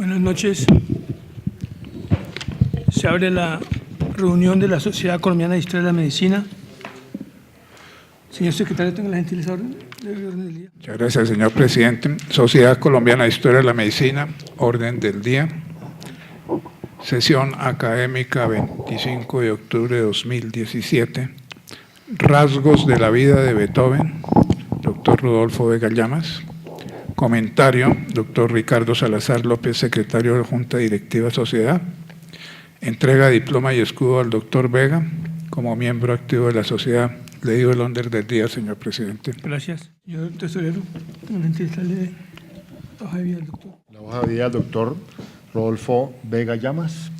Buenas noches. Se abre la reunión de la Sociedad Colombiana de Historia de la Medicina. Señor secretario, tengo la gentileza de orden del día. Muchas gracias, señor presidente. Sociedad Colombiana de Historia de la Medicina, orden del día. Sesión académica 25 de octubre de 2017. Rasgos de la vida de Beethoven, doctor Rodolfo Vega Llamas. Comentario, doctor Ricardo Salazar López, secretario de la Junta Directiva Sociedad. Entrega de diploma y escudo al doctor Vega como miembro activo de la sociedad. Leído el orden del día, señor presidente. Gracias. Señor tesorero, tengo la gentileza de la hoja de vida del doctor. La hoja de vida del doctor Rodolfo Vega Llamas,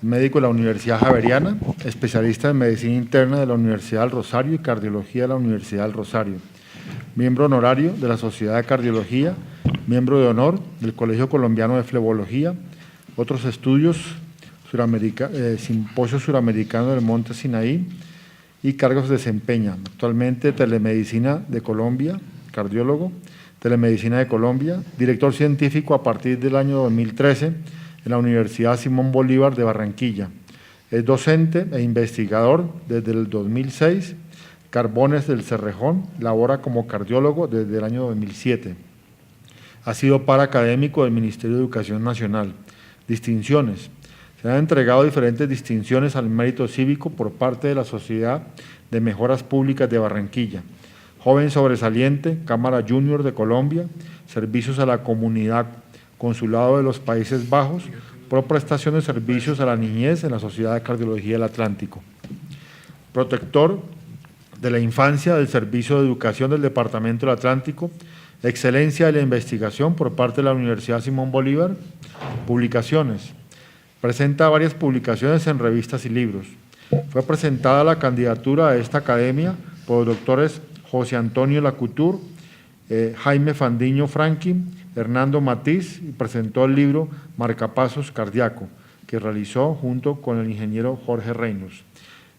médico de la Universidad Javeriana, especialista en medicina interna de la Universidad del Rosario y cardiología de la Universidad del Rosario, miembro honorario de la Sociedad de Cardiología, miembro de honor del Colegio Colombiano de Flebología, otros estudios, Simposio Suramericano del Monte Sinaí y cargos desempeña. Actualmente Telemedicina de Colombia, cardiólogo, Telemedicina de Colombia, director científico a partir del año 2013 en la Universidad Simón Bolívar de Barranquilla. Es docente e investigador desde el 2006, Carbones del Cerrejón, labora como cardiólogo desde el año 2007. Ha sido paracadémico del Ministerio de Educación Nacional. Distinciones. Se han entregado diferentes distinciones al mérito cívico por parte de la Sociedad de Mejoras Públicas de Barranquilla. Joven sobresaliente, Cámara Junior de Colombia, servicios a la comunidad, Consulado de los Países Bajos, por prestación de servicios a la niñez en la Sociedad de Cardiología del Atlántico. Protector de la infancia del Servicio de Educación del Departamento del Atlántico, excelencia de la investigación por parte de la Universidad Simón Bolívar, publicaciones. Presenta varias publicaciones en revistas y libros. Fue presentada la candidatura a esta academia por los doctores José Antonio Lacouture, Jaime Fandiño Franqui, Hernando Matiz, y presentó el libro Marcapasos Cardíaco, que realizó junto con el ingeniero Jorge Reynos.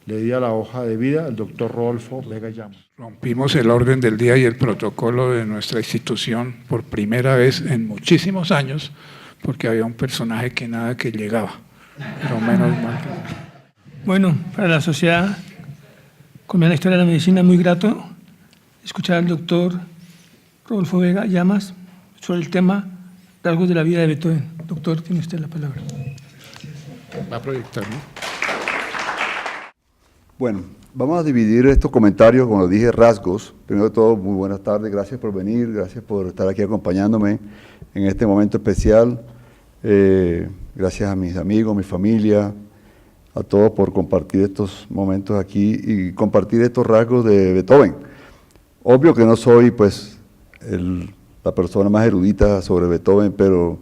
Le di a la hoja de vida el doctor Rodolfo Vega Llamas. Rompimos el orden del día y el protocolo de nuestra institución por primera vez en muchísimos años, porque había un personaje que nada que llegaba, pero menos mal. Bueno, para la Sociedad Colombiana de Historia de la Medicina, muy grato escuchar al doctor Rodolfo Vega Llamas sobre el tema Rasgos de la vida de Beethoven. Doctor, tiene usted la palabra. Va a proyectar, ¿no? Bueno, vamos a dividir estos comentarios, como dije, rasgos. Primero de todo, muy buenas tardes, gracias por venir, gracias por estar aquí acompañándome en este momento especial. Gracias a mis amigos, mi familia, a todos por compartir estos momentos aquí y compartir estos rasgos de Beethoven. Obvio que no soy pues la persona más erudita sobre Beethoven, pero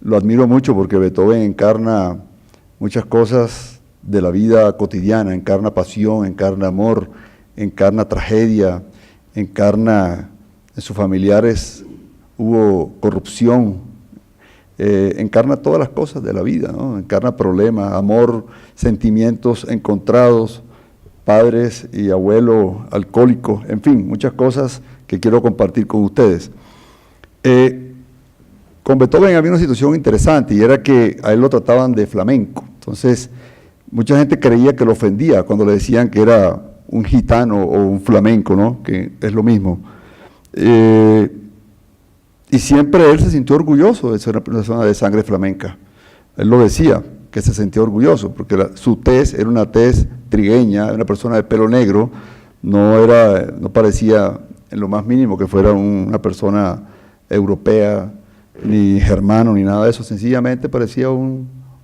lo admiro mucho porque Beethoven encarna muchas cosas de la vida cotidiana, encarna pasión, encarna amor, encarna tragedia, encarna en sus familiares hubo corrupción, encarna todas las cosas de la vida, ¿no? Encarna problemas, amor, sentimientos encontrados, padres y abuelos alcohólicos, en fin, muchas cosas que quiero compartir con ustedes. Con Beethoven había una situación interesante y era que a él lo trataban de flamenco, entonces mucha gente creía que lo ofendía cuando le decían que era un gitano o un flamenco, ¿no? Que es lo mismo. Y siempre él se sintió orgulloso de ser una persona de sangre flamenca. Él lo decía, que se sentía orgulloso, porque su tez era una tez trigueña, una persona de pelo negro, no parecía en lo más mínimo que fuera una persona europea, ni germano, ni nada de eso, sencillamente parecía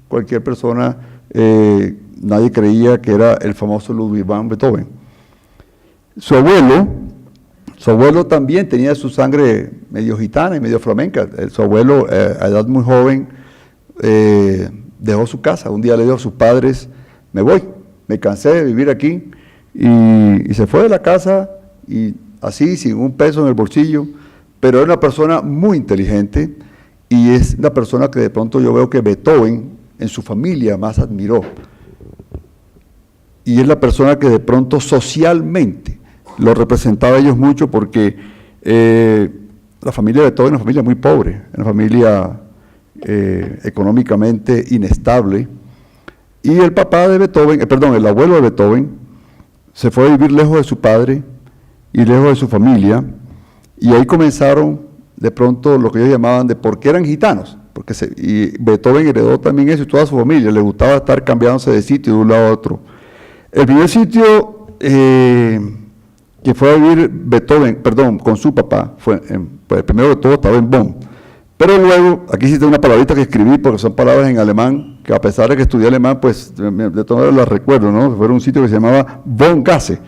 cualquier persona. Nadie creía que era el famoso Ludwig van Beethoven. Su abuelo también tenía su sangre medio gitana y medio flamenca. Su abuelo, a edad muy joven, dejó su casa. Un día le dijo a sus padres, me voy, me cansé de vivir aquí, y se fue de la casa, y así, sin un peso en el bolsillo, pero era una persona muy inteligente, y es una persona que de pronto yo veo que Beethoven, en su familia, más admiró. Y es la persona que de pronto socialmente lo representaba a ellos mucho, porque la familia de Beethoven es una familia muy pobre, una familia económicamente inestable, y el papá de Beethoven, el abuelo de Beethoven, se fue a vivir lejos de su padre y lejos de su familia, y ahí comenzaron de pronto lo que ellos llamaban de por qué eran gitanos, y Beethoven heredó también eso y toda su familia, le gustaba estar cambiándose de sitio de un lado a otro. El primer sitio que fue a vivir Beethoven, con su papá, pues primero de todo estaba en Bonn, pero luego, aquí existe una palabrita que escribí porque son palabras en alemán, que a pesar de que estudié alemán, pues de todas maneras las recuerdo, ¿no? Fue un sitio que se llamaba Bonn-Gasse,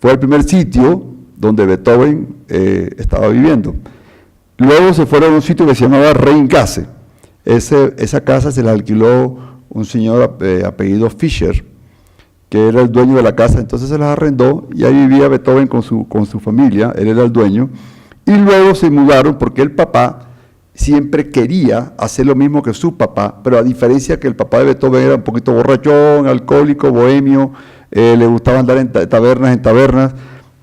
fue el primer sitio donde Beethoven estaba viviendo. Luego se fueron a un sitio que se llamaba Rheingasse. Esa casa se la alquiló un señor apellido Fischer, que era el dueño de la casa, entonces se las arrendó y ahí vivía Beethoven con su familia, él era el dueño, y luego se mudaron porque el papá siempre quería hacer lo mismo que su papá, pero a diferencia que el papá de Beethoven era un poquito borrachón, alcohólico, bohemio, le gustaba andar en tabernas,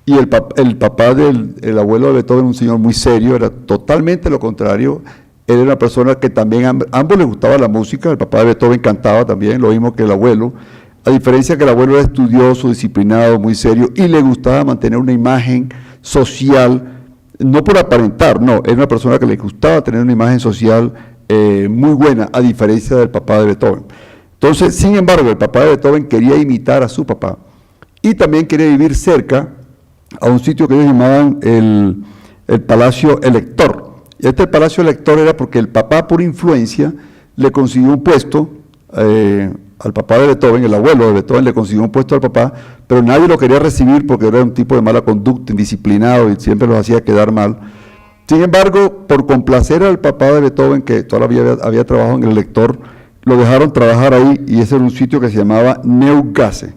y el papá del abuelo de Beethoven, un señor muy serio, era totalmente lo contrario. Él era una persona que también, ambos les gustaba la música, el papá de Beethoven cantaba también, lo mismo que el abuelo, a diferencia que el abuelo era estudioso, disciplinado, muy serio, y le gustaba mantener una imagen social, no por aparentar, no, era una persona que le gustaba tener una imagen social muy buena, a diferencia del papá de Beethoven. Entonces, sin embargo, el papá de Beethoven quería imitar a su papá, y también quería vivir cerca a un sitio que ellos llamaban el Palacio Elector. El Palacio Elector era porque el papá, por influencia, le consiguió un puesto al papá de Beethoven, el abuelo de Beethoven le consiguió un puesto al papá, pero nadie lo quería recibir porque era un tipo de mala conducta, indisciplinado y siempre los hacía quedar mal. Sin embargo, por complacer al papá de Beethoven, que todavía había trabajado en el Elector, lo dejaron trabajar ahí y ese era un sitio que se llamaba Neugasse.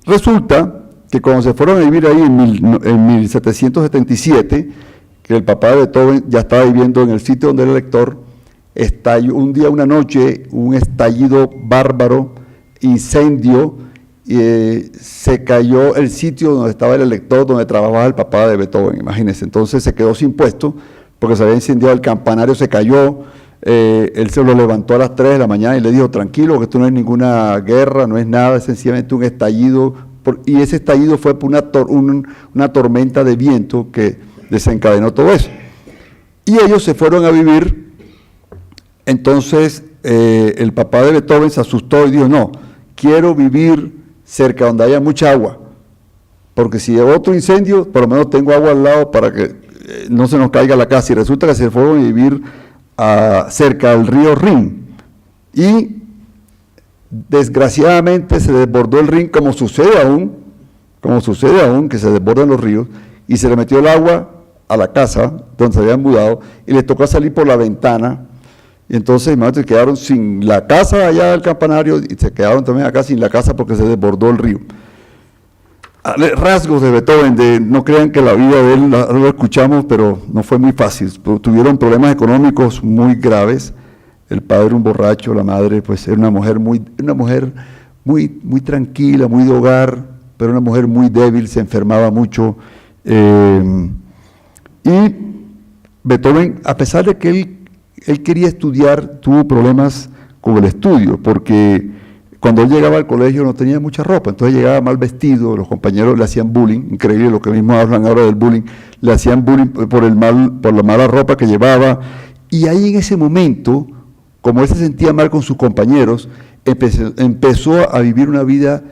Resulta que cuando se fueron a vivir ahí en 1777, que el papá de Beethoven ya estaba viviendo en el sitio donde era el Elector, estalló un día, una noche, un estallido bárbaro, incendio, se cayó el sitio donde estaba el Elector, donde trabajaba el papá de Beethoven, imagínense. Entonces se quedó sin puesto, porque se había incendiado el campanario, se cayó, él se lo levantó a las 3 de la mañana y le dijo, tranquilo, que esto no es ninguna guerra, no es nada, es sencillamente un estallido, y ese estallido fue por una tormenta de viento que desencadenó todo eso. Y ellos se fueron a vivir, entonces el papá de Beethoven se asustó y dijo, no, quiero vivir cerca donde haya mucha agua, porque si hay otro incendio, por lo menos tengo agua al lado para que no se nos caiga la casa. Y resulta que se fueron a vivir cerca del río Rin, y desgraciadamente se desbordó el Rin, como sucede aún que se desbordan los ríos, y se le metió el agua a la casa donde se habían mudado, y les tocó salir por la ventana, y entonces imagínate, quedaron sin la casa allá del campanario, y se quedaron también acá sin la casa porque se desbordó el río. Rasgos de Beethoven, no crean que la vida de él lo escuchamos, pero no fue muy fácil, tuvieron problemas económicos muy graves. El padre un borracho, la madre pues era una mujer muy tranquila, muy de hogar, pero una mujer muy débil, se enfermaba mucho. Y Beethoven, a pesar de que él quería estudiar, tuvo problemas con el estudio, porque cuando él llegaba al colegio no tenía mucha ropa, entonces llegaba mal vestido, los compañeros le hacían bullying, increíble lo que mismo hablan ahora del bullying, le hacían bullying por la mala ropa que llevaba, y ahí en ese momento, como él se sentía mal con sus compañeros, empezó a vivir una vida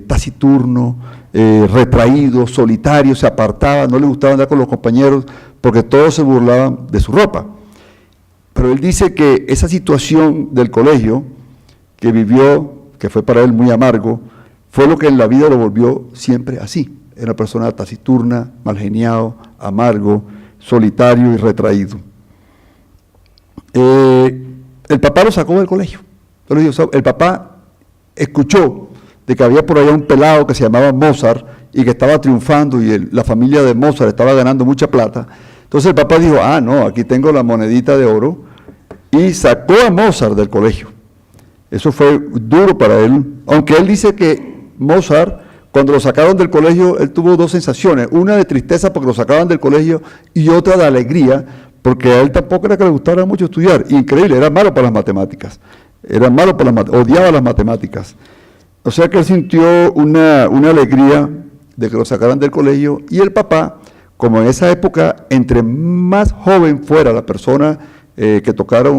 taciturno, retraído, solitario, se apartaba, no le gustaba andar con los compañeros porque todos se burlaban de su ropa. Pero él dice que esa situación del colegio que vivió, que fue para él muy amargo, fue lo que en la vida lo volvió siempre así. Era una persona taciturna, malgeniado, amargo, solitario y retraído. El papá lo sacó del colegio. El papá escuchó de que había por allá un pelado que se llamaba Mozart y que estaba triunfando y la familia de Mozart estaba ganando mucha plata. Entonces el papá dijo, no, aquí tengo la monedita de oro, y sacó a Mozart del colegio. Eso fue duro para él, aunque él dice que Mozart, cuando lo sacaron del colegio, él tuvo dos sensaciones, una de tristeza porque lo sacaban del colegio y otra de alegría, porque a él tampoco era que le gustara mucho estudiar. Increíble, era malo para las matemáticas. Era malo para odiaba las matemáticas. O sea que él sintió una alegría de que lo sacaran del colegio, y el papá, como en esa época, entre más joven fuera la persona que tocara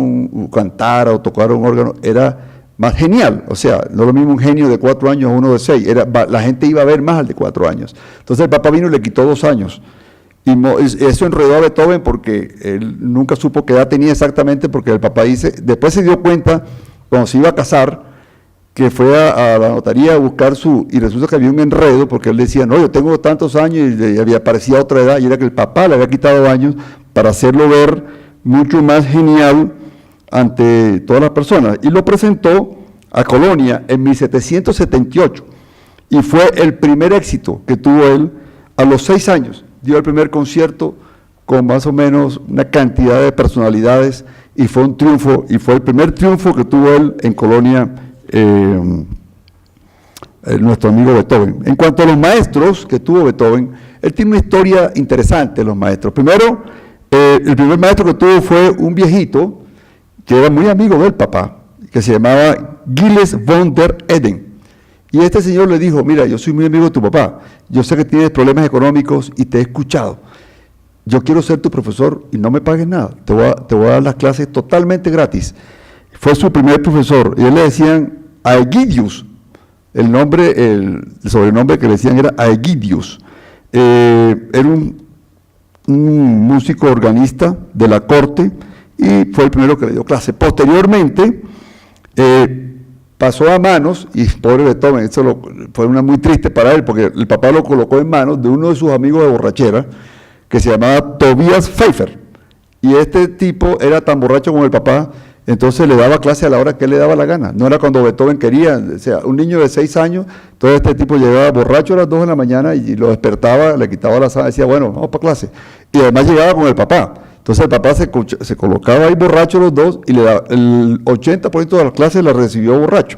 cantara o tocara un órgano, era más genial. O sea, no es lo mismo un genio de 4 años a uno de 6, la gente iba a ver más al de 4 años. Entonces el papá vino y le quitó 2 años. Y eso enredó a Beethoven porque él nunca supo qué edad tenía exactamente, porque el papá después se dio cuenta, cuando se iba a casar, que fue a la notaría a buscar y resulta que había un enredo, porque él decía, no, yo tengo tantos años, y había aparecido otra edad, y era que el papá le había quitado años para hacerlo ver mucho más genial ante todas las personas, y lo presentó a Colonia en 1778, y fue el primer éxito que tuvo él. A los 6 años dio el primer concierto con más o menos una cantidad de personalidades, y fue un triunfo, y fue el primer triunfo que tuvo él en Colonia, nuestro amigo Beethoven. En cuanto a los maestros que tuvo Beethoven, él tiene una historia interesante, los maestros. Primero, el primer maestro que tuvo fue un viejito que era muy amigo del papá, que se llamaba Gilles von der Eden. Y este señor le dijo, mira, yo soy muy amigo de tu papá, yo sé que tienes problemas económicos y te he escuchado. Yo quiero ser tu profesor y no me pagues nada, te voy a dar las clases totalmente gratis. Fue su primer profesor, y él le decían Aegidius, el sobrenombre que le decían era Aegidius. Era un músico organista de la corte, y fue el primero que le dio clase. Posteriormente, pasó a manos, y pobre Beethoven, eso fue muy triste para él, porque el papá lo colocó en manos de uno de sus amigos de borrachera, que se llamaba Tobias Pfeiffer, y este tipo era tan borracho como el papá, entonces le daba clase a la hora que él le daba la gana, no era cuando Beethoven quería. O sea, un niño de 6 años, todo este tipo llegaba borracho a las 2 de la mañana y lo despertaba, le quitaba la sábana, decía, bueno, vamos para clase, y además llegaba con el papá. Entonces el papá se colocaba ahí borracho los dos, y le daba, el 80% de las clases las recibió borracho,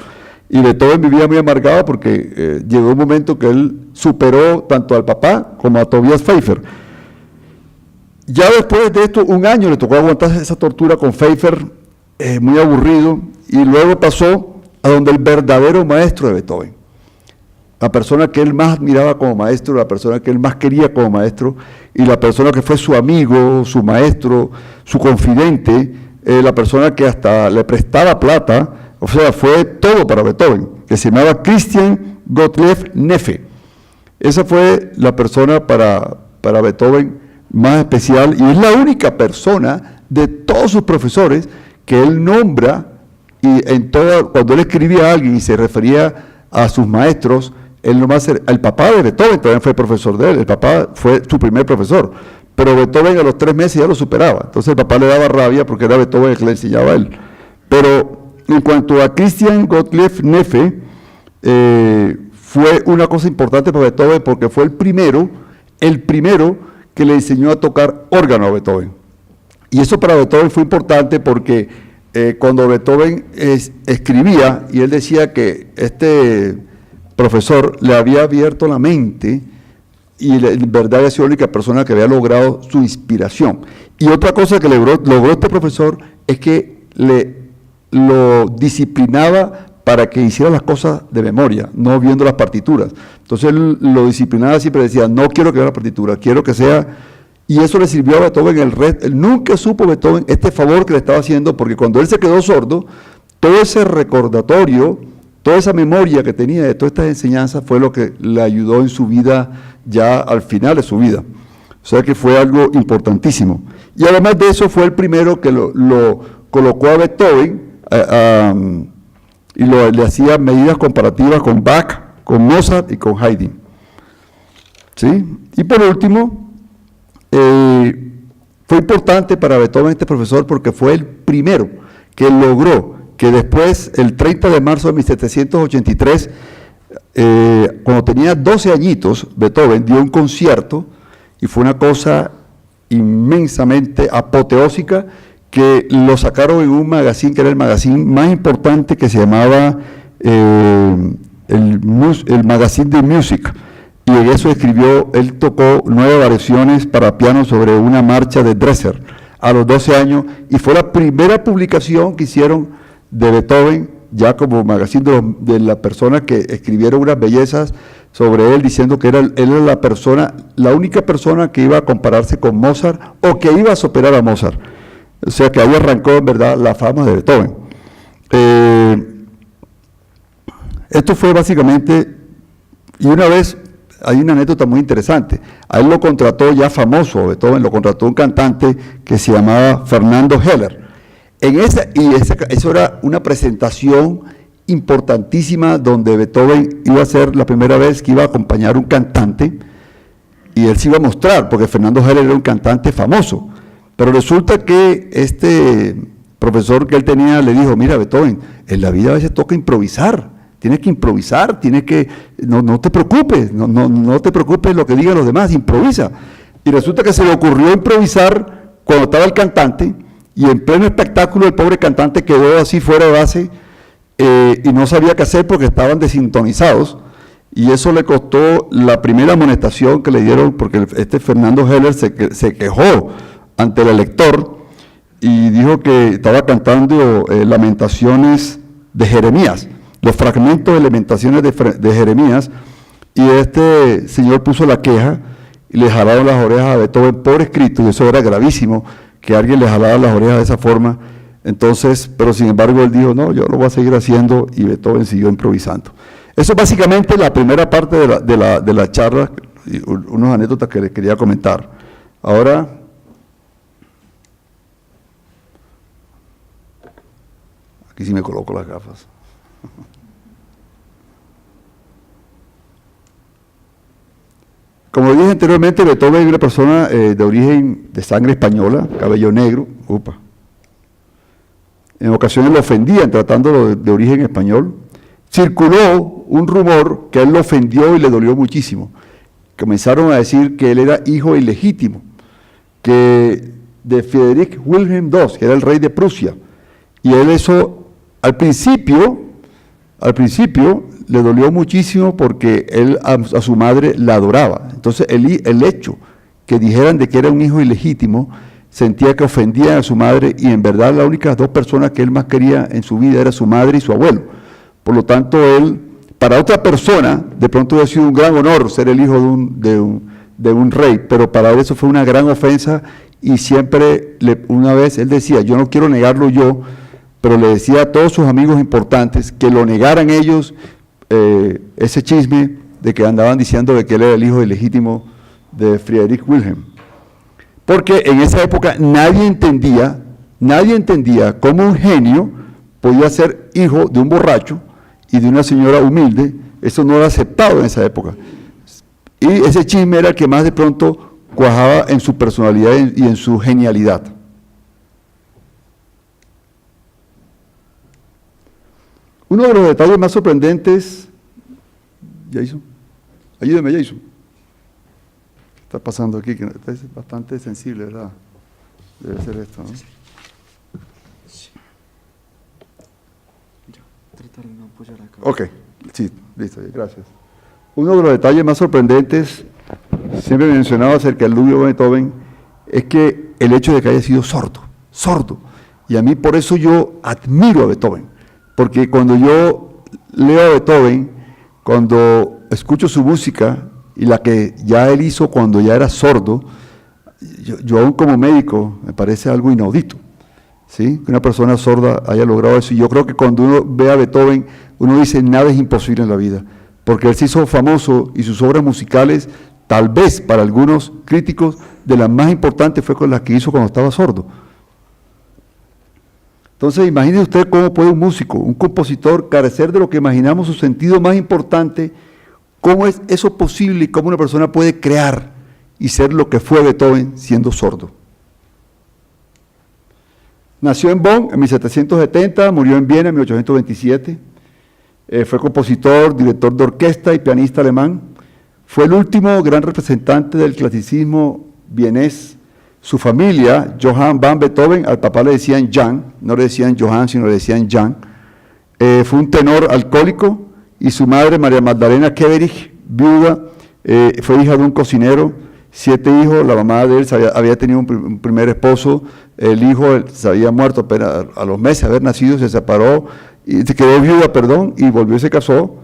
y Beethoven vivía muy amargado porque llegó un momento que él superó tanto al papá como a Tobias Pfeiffer. Ya después de esto, 1 año le tocó aguantar esa tortura con Pfeiffer, muy aburrido, y luego pasó a donde el verdadero maestro de Beethoven, la persona que él más admiraba como maestro, la persona que él más quería como maestro, y la persona que fue su amigo, su maestro, su confidente, la persona que hasta le prestaba plata, o sea, fue todo para Beethoven, que se llamaba Christian Gottlieb Neffe. Esa fue la persona para Beethoven más especial, y es la única persona de todos sus profesores que él nombra, y cuando él escribía a alguien y se refería a sus maestros, el papá de Beethoven también fue profesor de él, el papá fue su primer profesor, pero Beethoven a los 3 meses ya lo superaba, entonces el papá le daba rabia porque era Beethoven el que le enseñaba a él. Pero en cuanto a Christian Gottlieb Neffe, fue una cosa importante para Beethoven porque fue el primero que le enseñó a tocar órgano a Beethoven. Y eso para Beethoven fue importante porque cuando Beethoven escribía, y él decía que este profesor le había abierto la mente, y en verdad había sido la única persona que había logrado su inspiración. Y otra cosa que logró este profesor es que lo disciplinaba para que hiciera las cosas de memoria, no viendo las partituras. Entonces él lo disciplinaba, siempre decía, no quiero que vea la partitura, quiero que sea... Y eso le sirvió a Beethoven él nunca supo Beethoven este favor que le estaba haciendo, porque cuando él se quedó sordo, todo ese recordatorio, toda esa memoria que tenía de todas estas enseñanzas fue lo que le ayudó en su vida, ya al final de su vida. O sea que fue algo importantísimo. Y además de eso fue el primero que lo colocó a Beethoven y le hacía medidas comparativas con Bach, con Mozart y con Haydn. ¿Sí? Y por último... fue importante para Beethoven este profesor porque fue el primero que logró que después, el 30 de marzo de 1783, cuando tenía 12 añitos, Beethoven dio un concierto, y fue una cosa inmensamente apoteósica, que lo sacaron en un magazine que era el magazine más importante, que se llamaba el Magazine de Music. Y en eso él tocó 9 variaciones para piano sobre una marcha de Dresser, a los 12 años, y fue la primera publicación que hicieron de Beethoven, ya como magazine de las personas que escribieron unas bellezas sobre él, diciendo que él era la única persona que iba a compararse con Mozart, o que iba a superar a Mozart. O sea que ahí arrancó en verdad la fama de Beethoven. Esto fue básicamente, y una vez, hay una anécdota muy interesante, a él lo contrató ya famoso, Beethoven, lo contrató un cantante que se llamaba Fernando Heller. Eso era una presentación importantísima donde Beethoven iba a ser la primera vez que iba a acompañar un cantante, y él se iba a mostrar, porque Fernando Heller era un cantante famoso. Pero resulta que este profesor que él tenía le dijo: mira, Beethoven, en la vida a veces toca improvisar, tienes que improvisar, no te preocupes, no te preocupes lo que digan los demás, improvisa. Y resulta que se le ocurrió improvisar cuando estaba el cantante, y en pleno espectáculo el pobre cantante quedó así fuera de base, y no sabía qué hacer porque estaban desintonizados, y eso le costó la primera amonestación que le dieron, porque este Fernando Heller se quejó ante el elector y dijo que estaba cantando lamentaciones de Jeremías, los fragmentos de lamentaciones de Jeremías, y este señor puso la queja y le jalaron las orejas a Beethoven por escrito, y eso era gravísimo, que alguien le jalara las orejas de esa forma. Entonces, pero sin embargo él dijo: no, yo lo voy a seguir haciendo, y Beethoven siguió improvisando. Eso es básicamente la primera parte de la charla, y unas anécdotas que les quería comentar. Ahora, aquí sí me coloco las gafas. Como dije anteriormente, Beethoven era una persona de origen de sangre española, cabello negro, en ocasiones lo ofendían tratándolo de origen español. Circuló un rumor que a él lo ofendió y le dolió muchísimo. Comenzaron a decir que él era hijo ilegítimo, que de Friedrich Wilhelm II, que era el rey de Prusia, y él eso al principio le dolió muchísimo porque él a su madre la adoraba. Entonces el hecho que dijeran de que era un hijo ilegítimo, sentía que ofendían a su madre, y en verdad las únicas dos personas que él más quería en su vida era su madre y su abuelo. Por lo tanto, él, para otra persona, de pronto hubiera sido un gran honor ser el hijo de un rey, pero para él eso fue una gran ofensa, y siempre, una vez él decía: yo no quiero negarlo yo, pero le decía a todos sus amigos importantes que lo negaran ellos, ese chisme de que andaban diciendo de que él era el hijo ilegítimo de Friedrich Wilhelm. Porque en esa época nadie entendía cómo un genio podía ser hijo de un borracho y de una señora humilde. Eso no era aceptado en esa época. Y ese chisme era el que más de pronto cuajaba en su personalidad y en su genialidad. Uno de los detalles más sorprendentes, Jason, ayúdeme, Jason. ¿Qué está pasando aquí? Que es bastante sensible, ¿verdad? Debe ser esto, ¿no? Sí. Ya, tratar de no apoyar acá. Ok, sí, listo, gracias. Uno de los detalles más sorprendentes, siempre mencionado acerca de Ludwig Beethoven, es que el hecho de que haya sido sordo. Y a mí por eso yo admiro a Beethoven, porque cuando yo leo a Beethoven, cuando escucho su música y la que ya él hizo cuando ya era sordo, yo aún como médico me parece algo inaudito, ¿sí? Que una persona sorda haya logrado eso. Y yo creo que cuando uno ve a Beethoven, uno dice: nada es imposible en la vida, porque él se hizo famoso y sus obras musicales, tal vez para algunos críticos, de las más importantes fue con las que hizo cuando estaba sordo. Entonces, imagine usted cómo puede un músico, un compositor, carecer de lo que imaginamos su sentido más importante. ¿Cómo es eso posible y cómo una persona puede crear y ser lo que fue Beethoven siendo sordo? Nació en Bonn en 1770, murió en Viena en 1827. Fue compositor, director de orquesta y pianista alemán. Fue el último gran representante del clasicismo vienés. Su familia, Johann van Beethoven, al papá le decían Jan, no le decían Johann, sino le decían Jan. Fue un tenor alcohólico, y su madre, María Magdalena Keverich, viuda, fue hija de un cocinero, 7 hijos, la mamá de él había tenido un primer esposo, el hijo se había muerto apenas a los meses de haber nacido, se separó, y se quedó viuda, y volvió y se casó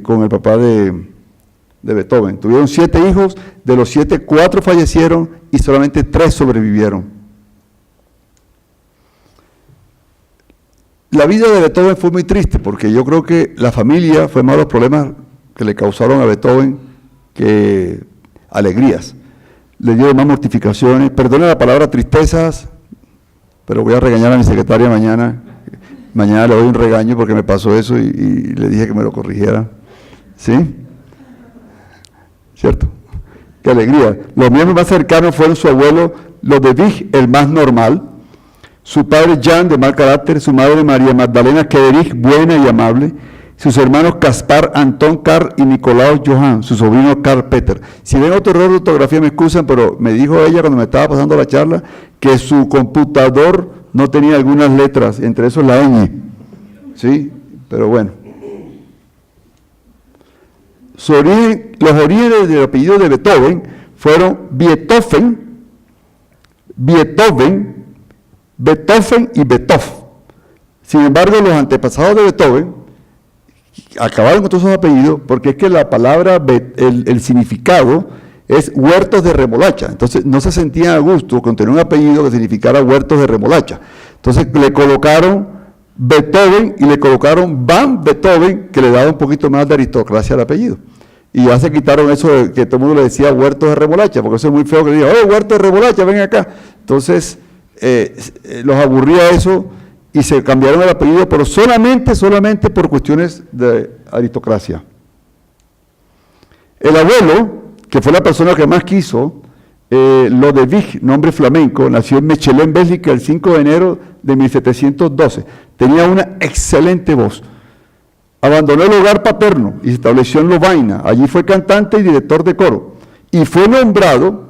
con el papá de Beethoven. Tuvieron 7 hijos, de los 7, 4 fallecieron y solamente 3 sobrevivieron. La vida de Beethoven fue muy triste porque yo creo que la familia fue más los problemas que le causaron a Beethoven que alegrías. Le dio más mortificaciones, perdone la palabra tristezas, pero voy a regañar a mi secretaria mañana. Mañana le doy un regaño porque me pasó eso y le dije que me lo corrigiera. ¿Sí? ¿Cierto? ¡Qué alegría! Los miembros más cercanos fueron su abuelo Lodewijk, el más normal, su padre Jan, de mal carácter, su madre María Magdalena Kederich, buena y amable, sus hermanos Caspar, Anton, Karl y Nicolaus Johann, su sobrino Karl Peter. Si ven otro error de ortografía me excusan, pero me dijo ella cuando me estaba pasando la charla que su computador no tenía algunas letras, entre esos la ñ. ¿Sí? Pero bueno. Los orígenes del apellido de Beethoven fueron Beethoven y Beethoven. Sin embargo, los antepasados de Beethoven acabaron con todos esos apellidos porque es que la palabra, el significado es huertos de remolacha. Entonces no se sentían a gusto con tener un apellido que significara huertos de remolacha. Entonces le colocaron Beethoven y le colocaron Van Beethoven, que le daba un poquito más de aristocracia al apellido. Y ya se quitaron eso de que todo el mundo le decía huertos de remolacha, porque eso es muy feo que le digan, ¡oh, huertos de remolacha, ven acá! Entonces los aburría eso y se cambiaron el apellido, pero solamente por cuestiones de aristocracia. El abuelo, que fue la persona que más quiso, Lodewijk, nombre flamenco, nació en Mechelen, Bélgica, el 5 de enero de 1712. Tenía una excelente voz. Abandonó el hogar paterno y se estableció en Lovaina. Allí fue cantante y director de coro. Y fue nombrado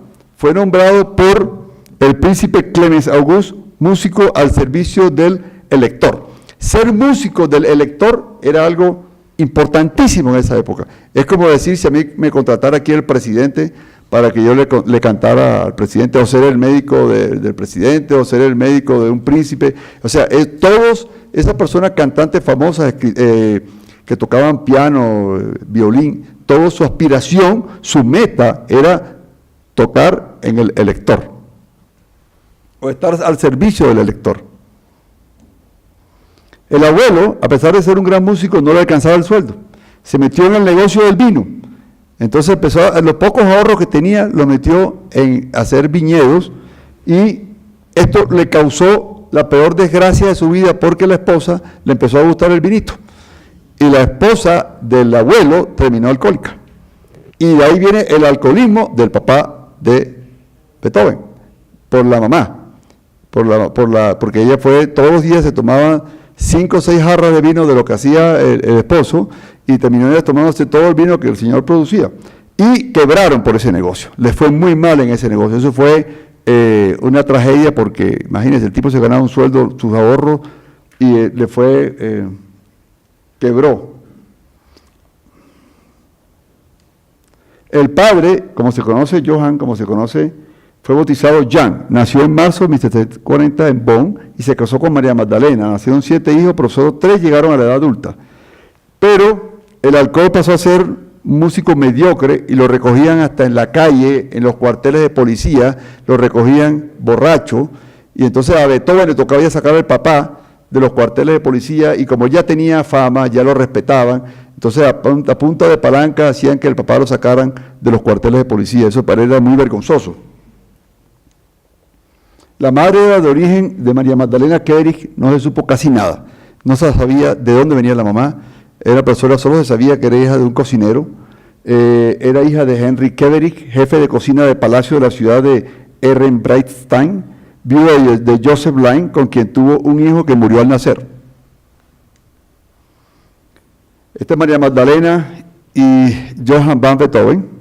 por el príncipe Clemens August, músico al servicio del elector. Ser músico del elector era algo importantísimo en esa época. Es como decir, si a mí me contratara aquí el presidente para que yo le cantara al presidente, o ser el médico del presidente, o ser el médico de un príncipe. O sea, todos esas personas cantantes famosas que tocaban piano, violín, toda su aspiración, su meta era tocar en el elector, o estar al servicio del elector. El abuelo, a pesar de ser un gran músico, no le alcanzaba el sueldo. Se metió en el negocio del vino. Entonces los pocos ahorros que tenía, los metió en hacer viñedos, y esto le causó la peor desgracia de su vida porque la esposa le empezó a gustar el vinito. Y la esposa del abuelo terminó alcohólica. Y de ahí viene el alcoholismo del papá de Beethoven, por la mamá, porque ella todos los días se tomaba 5 o 6 jarras de vino de lo que hacía el esposo, y terminó tomándose todo el vino que el señor producía. Y quebraron por ese negocio, les fue muy mal en ese negocio. Eso fue una tragedia porque, imagínense, el tipo se ganaba un sueldo, sus ahorros, y quebró. El padre, como se conoce Johann, fue bautizado Jan, nació en marzo de 1740 en Bonn y se casó con María Magdalena. Nacieron 7 hijos, pero solo 3 llegaron a la edad adulta. Pero el alcohol pasó a ser músico mediocre y lo recogían hasta en la calle, en los cuarteles de policía, lo recogían borracho, y entonces a Beethoven le tocaba ya sacar al papá de los cuarteles de policía, y como ya tenía fama, ya lo respetaban, entonces a punta de palanca hacían que el papá lo sacaran de los cuarteles de policía. Eso para él era muy vergonzoso. La madre era de origen de María Magdalena Kederich, no se supo casi nada, no se sabía de dónde venía la mamá, era persona, solo se sabía que era hija de un cocinero, era hija de Henry Kederich, jefe de cocina de palacio de la ciudad de Ehrenbreitstein, viuda de Joseph Line, con quien tuvo un hijo que murió al nacer. Esta es María Magdalena y Johann van Beethoven.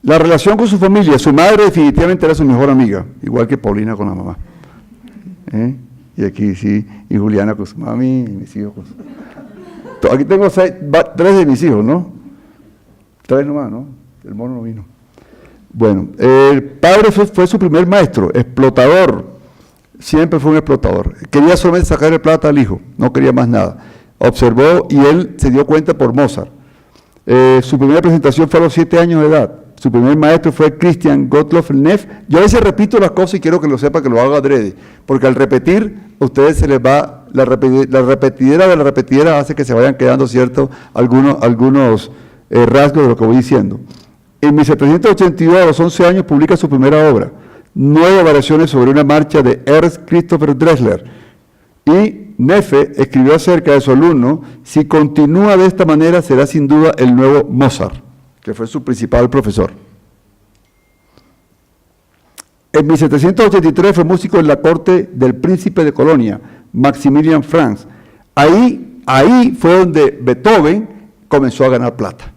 La relación con su familia, su madre definitivamente era su mejor amiga, igual que Paulina con la mamá. Y aquí sí, y Juliana con su mami, y mis hijos con su... Aquí tengo 3 de mis hijos, ¿no? 3 nomás, ¿no? El mono no vino. Bueno, el padre fue su primer maestro, explotador, siempre fue un explotador. Quería solamente sacarle plata al hijo, no quería más nada. Observó y él se dio cuenta por Mozart. Su primera presentación fue a los 7 años de edad. Su primer maestro fue Christian Gottlob Neff. Yo a veces repito las cosas y quiero que lo sepa, que lo haga adrede, porque al repetir, a ustedes se les va, la repetidera de la repetidera hace que se vayan quedando ciertos algunos rasgos de lo que voy diciendo. En 1782, a los 11 años, publica su primera obra, 9 variaciones sobre una marcha de Ernst Christopher Dressler. Y Neffe escribió acerca de su alumno: si continúa de esta manera, será sin duda el nuevo Mozart, que fue su principal profesor. En 1783 fue músico en la corte del príncipe de Colonia, Maximilian Franz. Ahí fue donde Beethoven comenzó a ganar plata.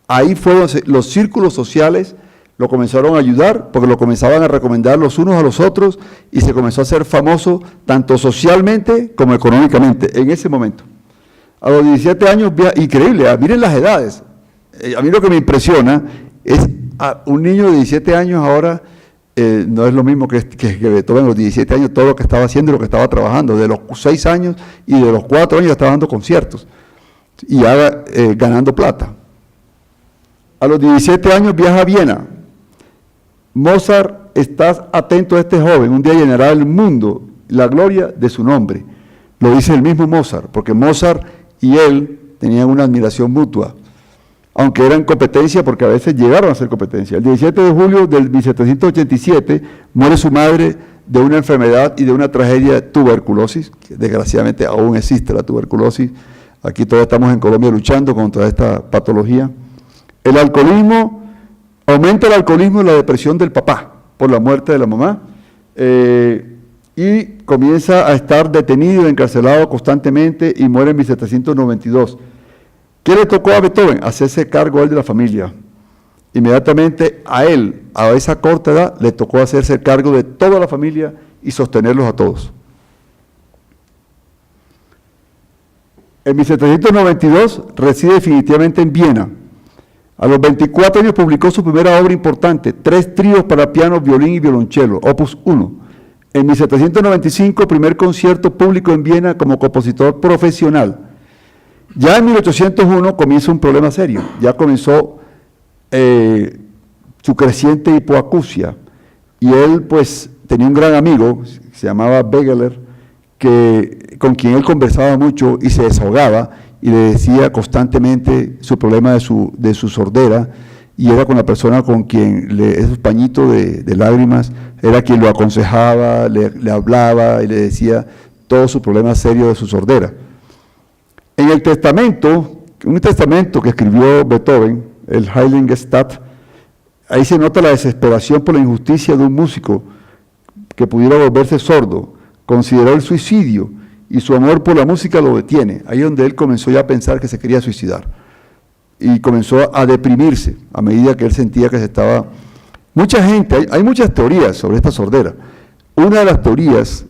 Ahí fue donde los círculos sociales lo comenzaron a ayudar, porque lo comenzaban a recomendar los unos a los otros y se comenzó a hacer famoso tanto socialmente como económicamente en ese momento. A los 17 años, increíble, miren las edades. A mí lo que me impresiona es a un niño de 17 años ahora, no es lo mismo que Beethoven a los 17 años, todo lo que estaba haciendo y lo que estaba trabajando. De los 6 años y de los 4 años ya estaba dando conciertos y ya ganando plata. A los 17 años viaja a Viena. Mozart, estás atento a este joven, un día llenará el mundo la gloria de su nombre. Lo dice el mismo Mozart, porque Mozart y él tenían una admiración mutua, aunque eran competencia, porque a veces llegaron a ser competencia. El 17 de julio del 1787 muere su madre de una enfermedad y de una tragedia de tuberculosis, que desgraciadamente aún existe la tuberculosis. Aquí todavía estamos en Colombia luchando contra esta patología. El alcoholismo, aumenta el alcoholismo y la depresión del papá por la muerte de la mamá, y comienza a estar detenido, encarcelado constantemente y muere en 1792. ¿Qué le tocó a Beethoven? Hacerse cargo él de la familia. Inmediatamente a él, a esa corta edad, le tocó hacerse cargo de toda la familia y sostenerlos a todos. En 1792 reside definitivamente en Viena. A los 24 años publicó su primera obra importante, 3 tríos para piano, violín y violonchelo, opus 1. En 1795, primer concierto público en Viena como compositor profesional. Ya en 1801 comienza un problema serio, ya comenzó su creciente hipoacusia, y él pues tenía un gran amigo, se llamaba Wegeler, con quien él conversaba mucho y se desahogaba, y le decía constantemente su problema de su sordera, y era con la persona con quien esos pañitos de lágrimas, era quien lo aconsejaba, le hablaba y le decía todo su problema serio de su sordera. En el testamento, un testamento que escribió Beethoven, el Heiligenstadt, ahí se nota la desesperación por la injusticia de un músico que pudiera volverse sordo. Consideró el suicidio y su amor por la música lo detiene. Ahí es donde él comenzó ya a pensar que se quería suicidar. Y comenzó a deprimirse a medida que él sentía que se estaba... Mucha gente, hay muchas teorías sobre esta sordera. Una de las teorías,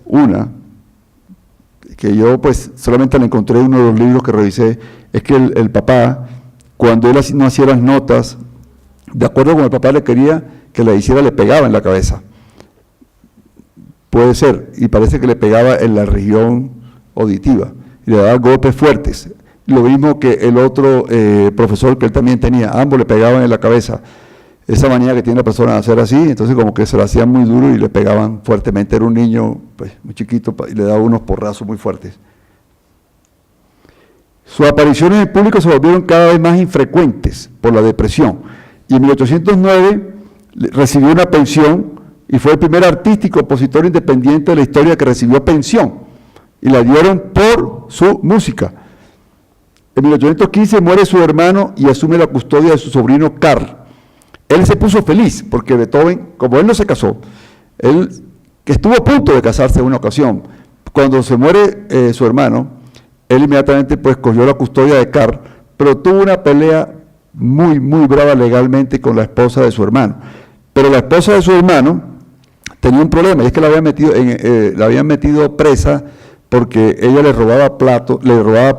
que yo pues solamente la encontré en uno de los libros que revisé, es que el papá, cuando él no hacía las notas, de acuerdo con el papá le quería que la hiciera, le pegaba en la cabeza. Puede ser, y parece que le pegaba en la región auditiva, y le daba golpes fuertes. Lo mismo que el otro profesor que él también tenía, ambos le pegaban en la cabeza. Esa manía que tiene la persona de hacer así, entonces como que se lo hacían muy duro y le pegaban fuertemente. Era un niño pues, muy chiquito y le daba unos porrazos muy fuertes. Sus apariciones en público se volvieron cada vez más infrecuentes por la depresión. Y en 1809 recibió una pensión y fue el primer artista y compositor independiente de la historia que recibió pensión. Y la dieron por su música. En 1815 muere su hermano y asume la custodia de su sobrino Karl. Él se puso feliz porque Beethoven, como él no se casó, él estuvo a punto de casarse en una ocasión. Cuando se muere su hermano, él inmediatamente pues cogió la custodia de Karl, pero tuvo una pelea muy, muy brava legalmente con la esposa de su hermano. Pero la esposa de su hermano tenía un problema, y es que la habían metido presa porque ella le robaba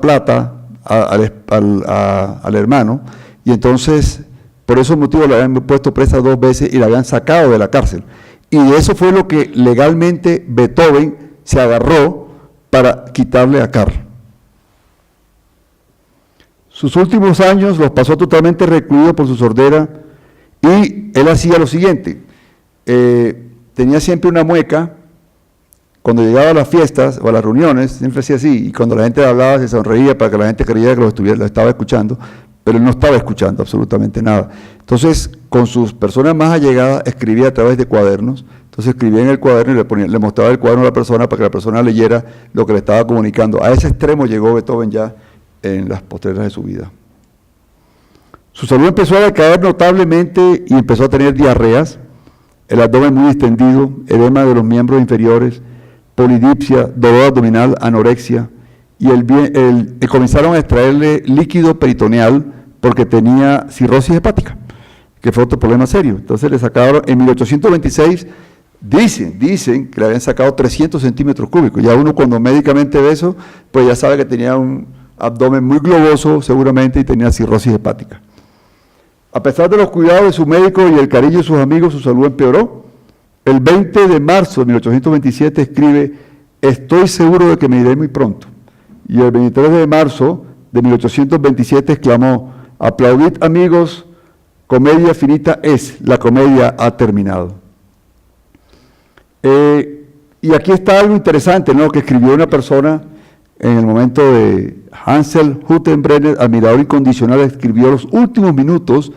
plata al hermano, y entonces Por esos motivos le habían puesto presa 2 veces y la habían sacado de la cárcel. Y eso fue lo que legalmente Beethoven se agarró para quitarle a Karl. Sus últimos años los pasó totalmente recluido por su sordera y él hacía lo siguiente, tenía siempre una mueca, cuando llegaba a las fiestas o a las reuniones, siempre hacía así, y cuando la gente hablaba se sonreía para que la gente creyera que lo estaba escuchando, pero él no estaba escuchando absolutamente nada. Entonces, con sus personas más allegadas, escribía a través de cuadernos. Entonces escribía en el cuaderno y le mostraba el cuaderno a la persona para que la persona leyera lo que le estaba comunicando. A ese extremo llegó Beethoven ya en las postreras de su vida. Su salud empezó a decaer notablemente y empezó a tener diarreas, el abdomen muy distendido, edema de los miembros inferiores, polidipsia, dolor abdominal, anorexia, y comenzaron a extraerle líquido peritoneal porque tenía cirrosis hepática, que fue otro problema serio. Entonces le sacaron, en 1826, dicen que le habían sacado 300 centímetros cúbicos. Ya uno cuando médicamente ve eso, pues ya sabe que tenía un abdomen muy globoso seguramente y tenía cirrosis hepática. A pesar de los cuidados de su médico y el cariño de sus amigos, su salud empeoró. El 20 de marzo de 1827 escribe: estoy seguro de que me iré muy pronto. Y el 23 de marzo de 1827 exclamó: aplaudid amigos, comedia finita es, la comedia ha terminado. Y aquí está algo interesante, ¿no?, que escribió una persona en el momento de Hansel Hüttenbrenner, admirador incondicional, escribió los últimos minutos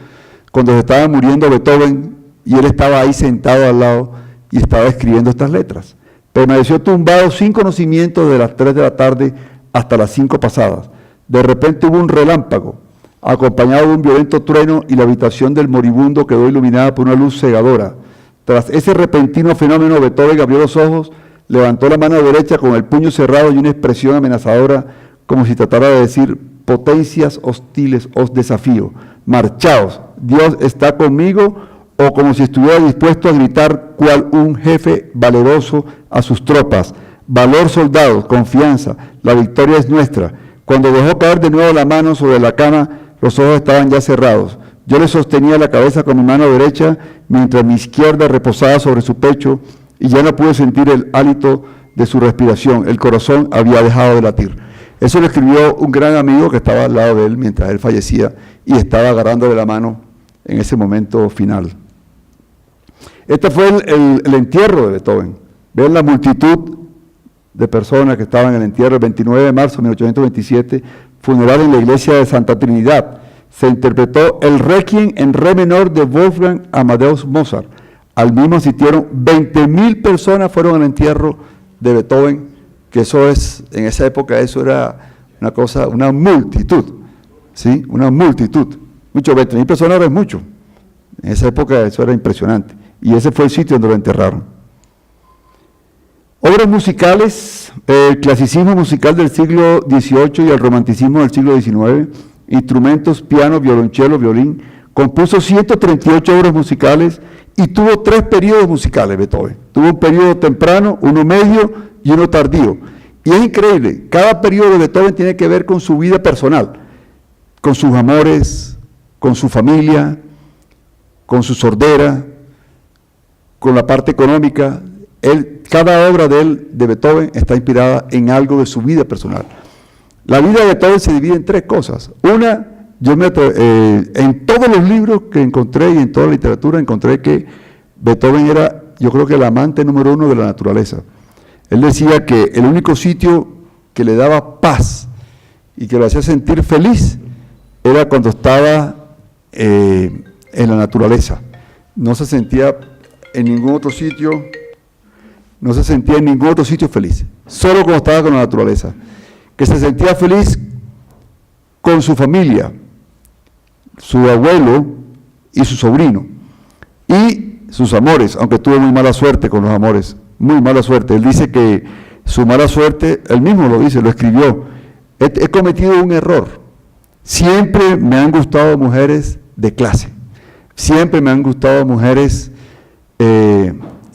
cuando se estaba muriendo Beethoven y él estaba ahí sentado al lado y estaba escribiendo estas letras. Permaneció tumbado sin conocimiento de las 3 de la tarde hasta las 5 pasadas. De repente hubo un relámpago, acompañado de un violento trueno, y la habitación del moribundo quedó iluminada por una luz cegadora. Tras ese repentino fenómeno, Beethoven abrió los ojos, levantó la mano derecha con el puño cerrado y una expresión amenazadora, como si tratara de decir: potencias hostiles, os desafío, marchaos, Dios está conmigo, o como si estuviera dispuesto a gritar cual un jefe valeroso a sus tropas: valor, soldados, confianza, la victoria es nuestra. Cuando dejó caer de nuevo la mano sobre la cama, los ojos estaban ya cerrados. Yo le sostenía la cabeza con mi mano derecha, mientras mi izquierda reposaba sobre su pecho, y ya no pude sentir el hálito de su respiración. El corazón había dejado de latir. Eso lo escribió un gran amigo que estaba al lado de él mientras él fallecía y estaba agarrándole la mano en ese momento final. Este fue el entierro de Beethoven. Ven la multitud de personas que estaban en el entierro el 29 de marzo de 1827, funeral en la iglesia de Santa Trinidad. Se interpretó el Requiem en re menor de Wolfgang Amadeus Mozart. Al mismo asistieron 20.000 personas, fueron al entierro de Beethoven, que eso es, en esa época eso era una cosa, una multitud, ¿sí? Una multitud. Mucho, 20.000 personas ahora es mucho. En esa época eso era impresionante. Y ese fue el sitio donde lo enterraron. Obras musicales, el clasicismo musical del siglo XVIII y el romanticismo del siglo XIX, instrumentos, piano, violonchelo, violín. Compuso 138 obras musicales y tuvo 3 periodos musicales Beethoven. Tuvo un periodo temprano, uno medio y uno tardío. Y es increíble, cada periodo de Beethoven tiene que ver con su vida personal, con sus amores, con su familia, con su sordera, con la parte económica. Cada obra de Beethoven está inspirada en algo de su vida personal. La vida de Beethoven se divide en 3 cosas. Una, en todos los libros que encontré y en toda la literatura encontré que Beethoven era, yo creo que el amante número 1 de la naturaleza. Él decía que el único sitio que le daba paz y que lo hacía sentir feliz era cuando estaba en la naturaleza. No se sentía en ningún otro sitio, feliz, solo cuando estaba con la naturaleza. Que se sentía feliz con su familia, su abuelo y su sobrino, y sus amores, aunque tuvo muy mala suerte con los amores, muy mala suerte. Él dice que su mala suerte, él mismo lo dice, lo escribió: he cometido un error, siempre me han gustado mujeres de clase, siempre me han gustado mujeres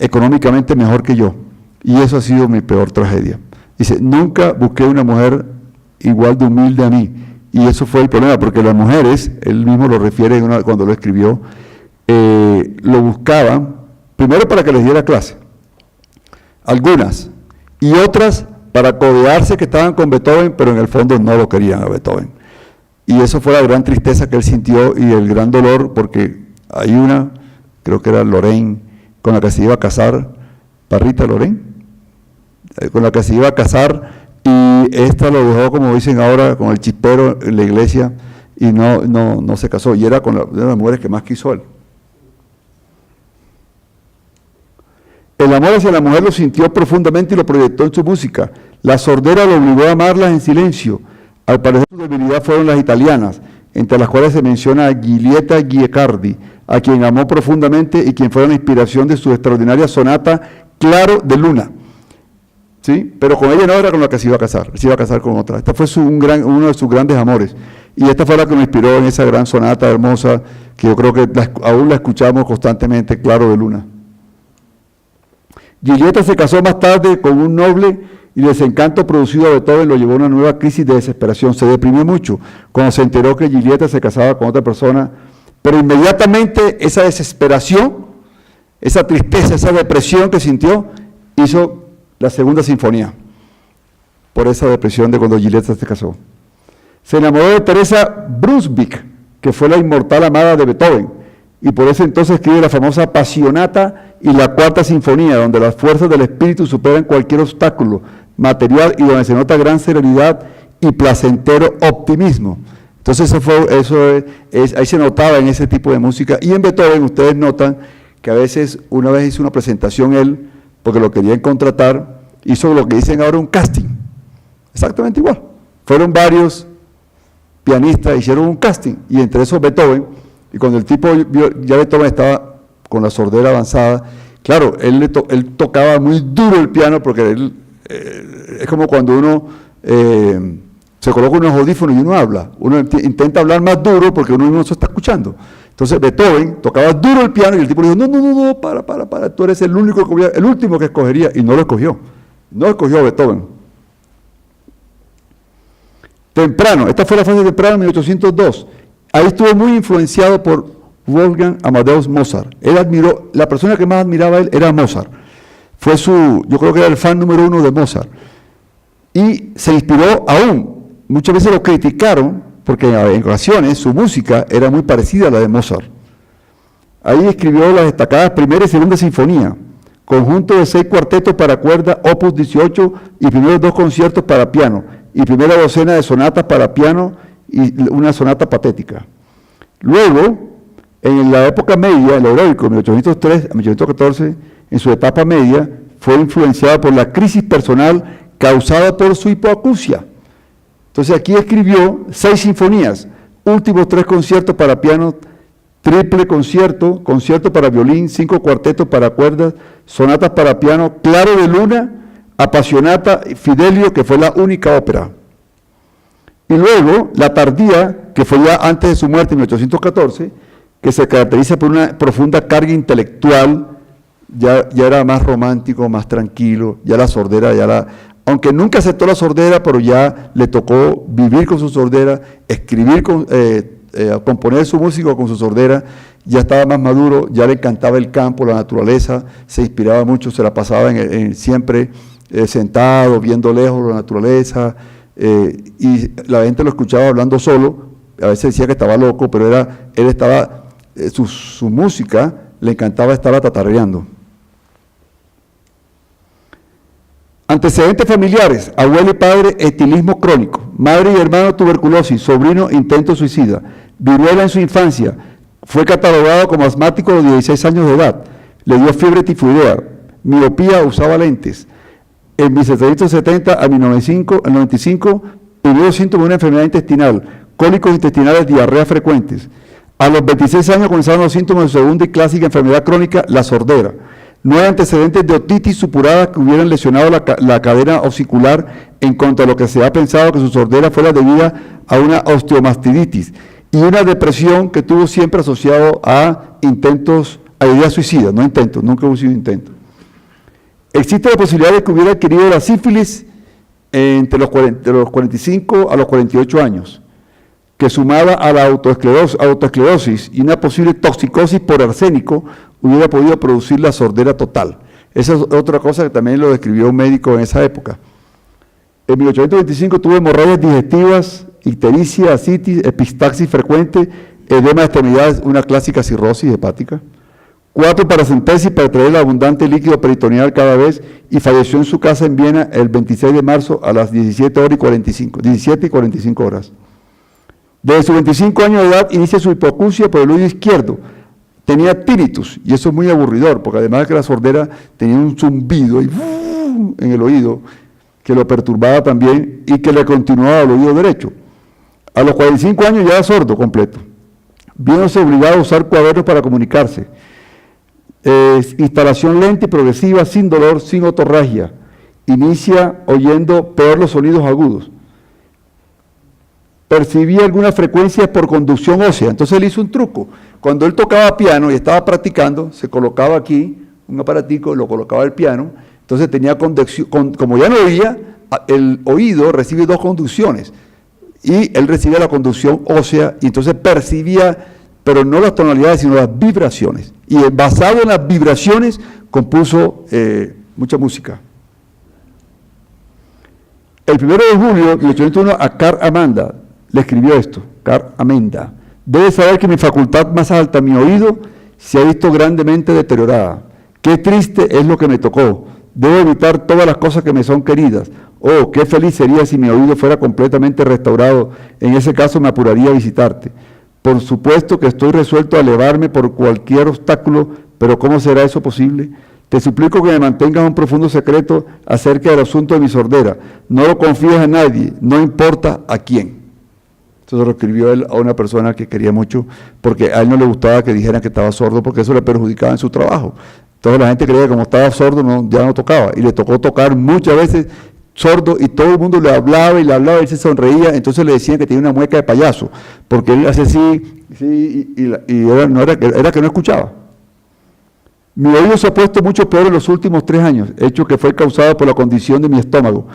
económicamente mejor que yo, y eso ha sido mi peor tragedia. Dice, nunca busqué una mujer igual de humilde a mí, y eso fue el problema, porque las mujeres, él mismo lo refiere cuando lo escribió, lo buscaban, primero para que les diera clase, algunas, y otras para codearse que estaban con Beethoven, pero en el fondo no lo querían a Beethoven. Y eso fue la gran tristeza que él sintió y el gran dolor, porque hay una, creo que era Lorraine, con la que se iba a casar, Parrita Lorraine, con la que se iba a casar, y esta lo dejó, como dicen ahora, con el chispero en la iglesia, y no se casó, y era una de las mujeres que más quiso él. El amor hacia la mujer lo sintió profundamente y lo proyectó en su música. La sordera lo obligó a amarlas en silencio. Al parecer su debilidad fueron las italianas, entre las cuales se menciona a Giulietta Guicciardi, a quien amó profundamente y quien fue la inspiración de su extraordinaria sonata Claro de Luna. ¿Sí? Pero con ella no era con la que se iba a casar, se iba a casar con otra. Esta fue uno de sus grandes amores. Y esta fue la que me inspiró en esa gran sonata hermosa, que yo creo que aún la escuchamos constantemente, Claro de Luna. Giulietta se casó más tarde con un noble y el desencanto producido a Beethoven lo llevó a una nueva crisis de desesperación. Se deprimió mucho cuando se enteró que Giulietta se casaba con otra persona, pero inmediatamente esa desesperación, esa tristeza, esa depresión que sintió, hizo la segunda sinfonía, por esa depresión de cuando Giulietta se casó. Se enamoró de Teresa Brunswick, que fue la inmortal amada de Beethoven, y por eso entonces escribe la famosa Passionata y la Cuarta Sinfonía, donde las fuerzas del espíritu superan cualquier obstáculo material y donde se nota gran serenidad y placentero optimismo. Entonces ahí se notaba en ese tipo de música. Y en Beethoven ustedes notan que a veces, una vez hizo una presentación él, porque lo querían contratar, hizo lo que dicen ahora un casting, exactamente igual. Fueron varios pianistas, hicieron un casting, y entre esos Beethoven, y cuando el tipo ya Beethoven estaba con la sordera avanzada, claro, él tocaba muy duro el piano, porque es como cuando uno se coloca unos audífonos y uno habla, uno intenta hablar más duro porque uno no se está escuchando. Entonces Beethoven tocaba duro el piano y el tipo le dijo, no, para, tú eres el último que escogería, y no lo escogió, no escogió a Beethoven. Temprano, esta fue la fase temprana en 1802, ahí estuvo muy influenciado por Wolfgang Amadeus Mozart. Él admiró, la persona que más admiraba a él era Mozart, yo creo que era el fan número 1 de Mozart, y se inspiró aún, muchas veces lo criticaron, porque en ocasiones su música era muy parecida a la de Mozart. Ahí escribió las destacadas primera y segunda sinfonía, conjunto de 6 cuartetos para cuerda, opus 18, y primeros 2 conciertos para piano, y primera docena de sonatas para piano, y una sonata patética. Luego, en la época media, el heroico, 1803 a 1814, en su etapa media, fue influenciado por la crisis personal causada por su hipoacusia. Entonces aquí escribió 6 sinfonías, últimos 3 conciertos para piano, triple concierto, concierto para violín, 5 cuartetos para cuerdas, sonatas para piano, Claro de Luna, Appassionata, Fidelio, que fue la única ópera. Y luego la Tardía, que fue ya antes de su muerte en 1814, que se caracteriza por una profunda carga intelectual, ya era más romántico, más tranquilo, ya la sordera, aunque nunca aceptó la sordera, pero ya le tocó vivir con su sordera, escribir, componer su música con su sordera, ya estaba más maduro, ya le encantaba el campo, la naturaleza, se inspiraba mucho, se la pasaba siempre sentado, viendo lejos la naturaleza, y la gente lo escuchaba hablando solo, a veces decía que estaba loco, pero él estaba, su música le encantaba estar tatareando. Antecedentes familiares: abuelo y padre, estilismo crónico; madre y hermano, tuberculosis; sobrino, intento suicida; viruela en su infancia; fue catalogado como asmático a los 16 años de edad; le dio fiebre tifoidea; miopía, usaba lentes. En 1770 a 1995, tuvo síntomas de una enfermedad intestinal, cólicos intestinales, diarreas frecuentes. A los 26 años comenzaron los síntomas de su segunda y clásica enfermedad crónica, la sordera. No hay antecedentes de otitis supurada que hubieran lesionado la cadena osicular, en cuanto a lo que se ha pensado que su sordera fuera debida a una osteomastiditis, y una depresión que tuvo siempre asociado a ideas suicidas, nunca hubo sido intento. Existe la posibilidad de que hubiera adquirido la sífilis entre los 45 a los 48 años. que sumada a la autoesclerosis y una posible toxicosis por arsénico, hubiera podido producir la sordera total. Esa es otra cosa que también lo describió un médico en esa época. En 1825 tuvo hemorragias digestivas, ictericia, ascitis, epistaxis frecuente, edema de extremidades, una clásica cirrosis hepática. 4 paracentesis para traer el abundante líquido peritoneal cada vez y falleció en su casa en Viena el 26 de marzo a las 17 y 45 horas. Desde sus 25 años de edad inicia su hipoacusia por el oído izquierdo. Tenía tinnitus, y eso es muy aburridor, porque además de que la sordera tenía un zumbido en el oído que lo perturbaba también y que le continuaba al oído derecho. A los 45 años ya era sordo completo. Viéndose obligado a usar cuadernos para comunicarse. Instalación lenta y progresiva, sin dolor, sin otorragia. Inicia oyendo peor los sonidos agudos. Percibía algunas frecuencias por conducción ósea. Entonces él hizo un truco. Cuando él tocaba piano y estaba practicando, se colocaba aquí un aparatico, lo colocaba el piano, entonces tenía conducción, como ya no oía, el oído recibe 2 conducciones, y él recibía la conducción ósea, y entonces percibía, pero no las tonalidades, sino las vibraciones. Y basado en las vibraciones, compuso mucha música. El 1 de julio de 1801 a Carl Amanda le escribió esto, Carl Amanda: debes saber que mi facultad más alta, mi oído, se ha visto grandemente deteriorada. Qué triste es lo que me tocó. Debo evitar todas las cosas que me son queridas. Oh, qué feliz sería si mi oído fuera completamente restaurado. En ese caso me apuraría a visitarte. Por supuesto que estoy resuelto a elevarme por cualquier obstáculo, pero ¿cómo será eso posible? Te suplico que me mantengas un profundo secreto acerca del asunto de mi sordera. No lo confíes a nadie, no importa a quién. Eso lo escribió él a una persona que quería mucho, porque a él no le gustaba que dijeran que estaba sordo, porque eso le perjudicaba en su trabajo. Entonces la gente creía que como estaba sordo ya no tocaba, y le tocó tocar muchas veces sordo, y todo el mundo le hablaba, y él se sonreía, entonces le decían que tenía una mueca de payaso, porque él hacía así, era que no escuchaba. Mi oído se ha puesto mucho peor en los últimos 3 años, hecho que fue causado por la condición de mi estómago.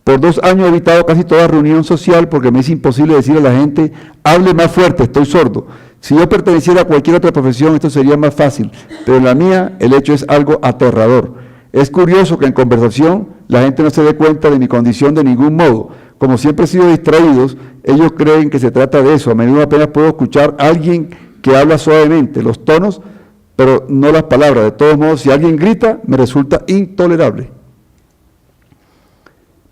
Por 2 años he evitado casi toda reunión social porque me es imposible decir a la gente, hable más fuerte, estoy sordo. Si yo perteneciera a cualquier otra profesión, esto sería más fácil, pero en la mía el hecho es algo aterrador. Es curioso que en conversación la gente no se dé cuenta de mi condición de ningún modo. Como siempre he sido distraídos, ellos creen que se trata de eso. A menudo apenas puedo escuchar a alguien que habla suavemente, los tonos, pero no las palabras. De todos modos, si alguien grita, me resulta intolerable.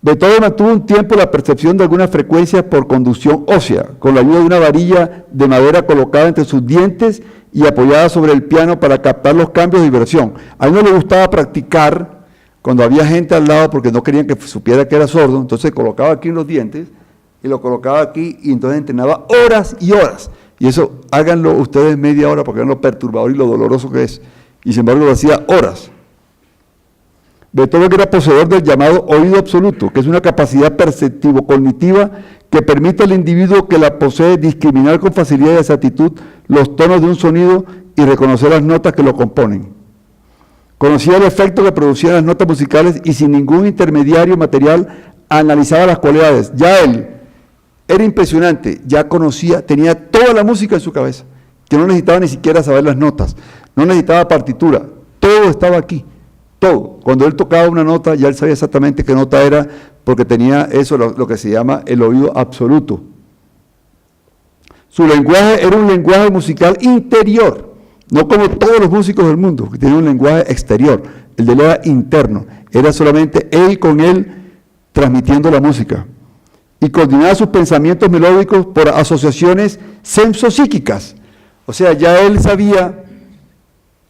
Beethoven mantuvo un tiempo la percepción de algunas frecuencias por conducción ósea, con la ayuda de una varilla de madera colocada entre sus dientes y apoyada sobre el piano para captar los cambios de vibración. A él no le gustaba practicar cuando había gente al lado porque no querían que supiera que era sordo, entonces colocaba aquí en los dientes y lo colocaba aquí y entonces entrenaba horas y horas. Y eso háganlo ustedes media hora porque vean lo perturbador y lo doloroso que es. Y sin embargo lo hacía horas. Beethoven era poseedor del llamado oído absoluto, que es una capacidad perceptivo-cognitiva que permite al individuo que la posee discriminar con facilidad y exactitud los tonos de un sonido y reconocer las notas que lo componen. Conocía el efecto que producían las notas musicales y sin ningún intermediario material analizaba las cualidades. Ya él era impresionante, ya conocía, tenía toda la música en su cabeza, que no necesitaba ni siquiera saber las notas, no necesitaba partitura, todo estaba aquí. Todo. Cuando él tocaba una nota, ya él sabía exactamente qué nota era, porque tenía eso, lo que se llama el oído absoluto. Su lenguaje era un lenguaje musical interior, no como todos los músicos del mundo, que tienen un lenguaje exterior. El de él era interno, era solamente él con él transmitiendo la música. Y coordinaba sus pensamientos melódicos por asociaciones sensopsíquicas. O sea, ya él sabía.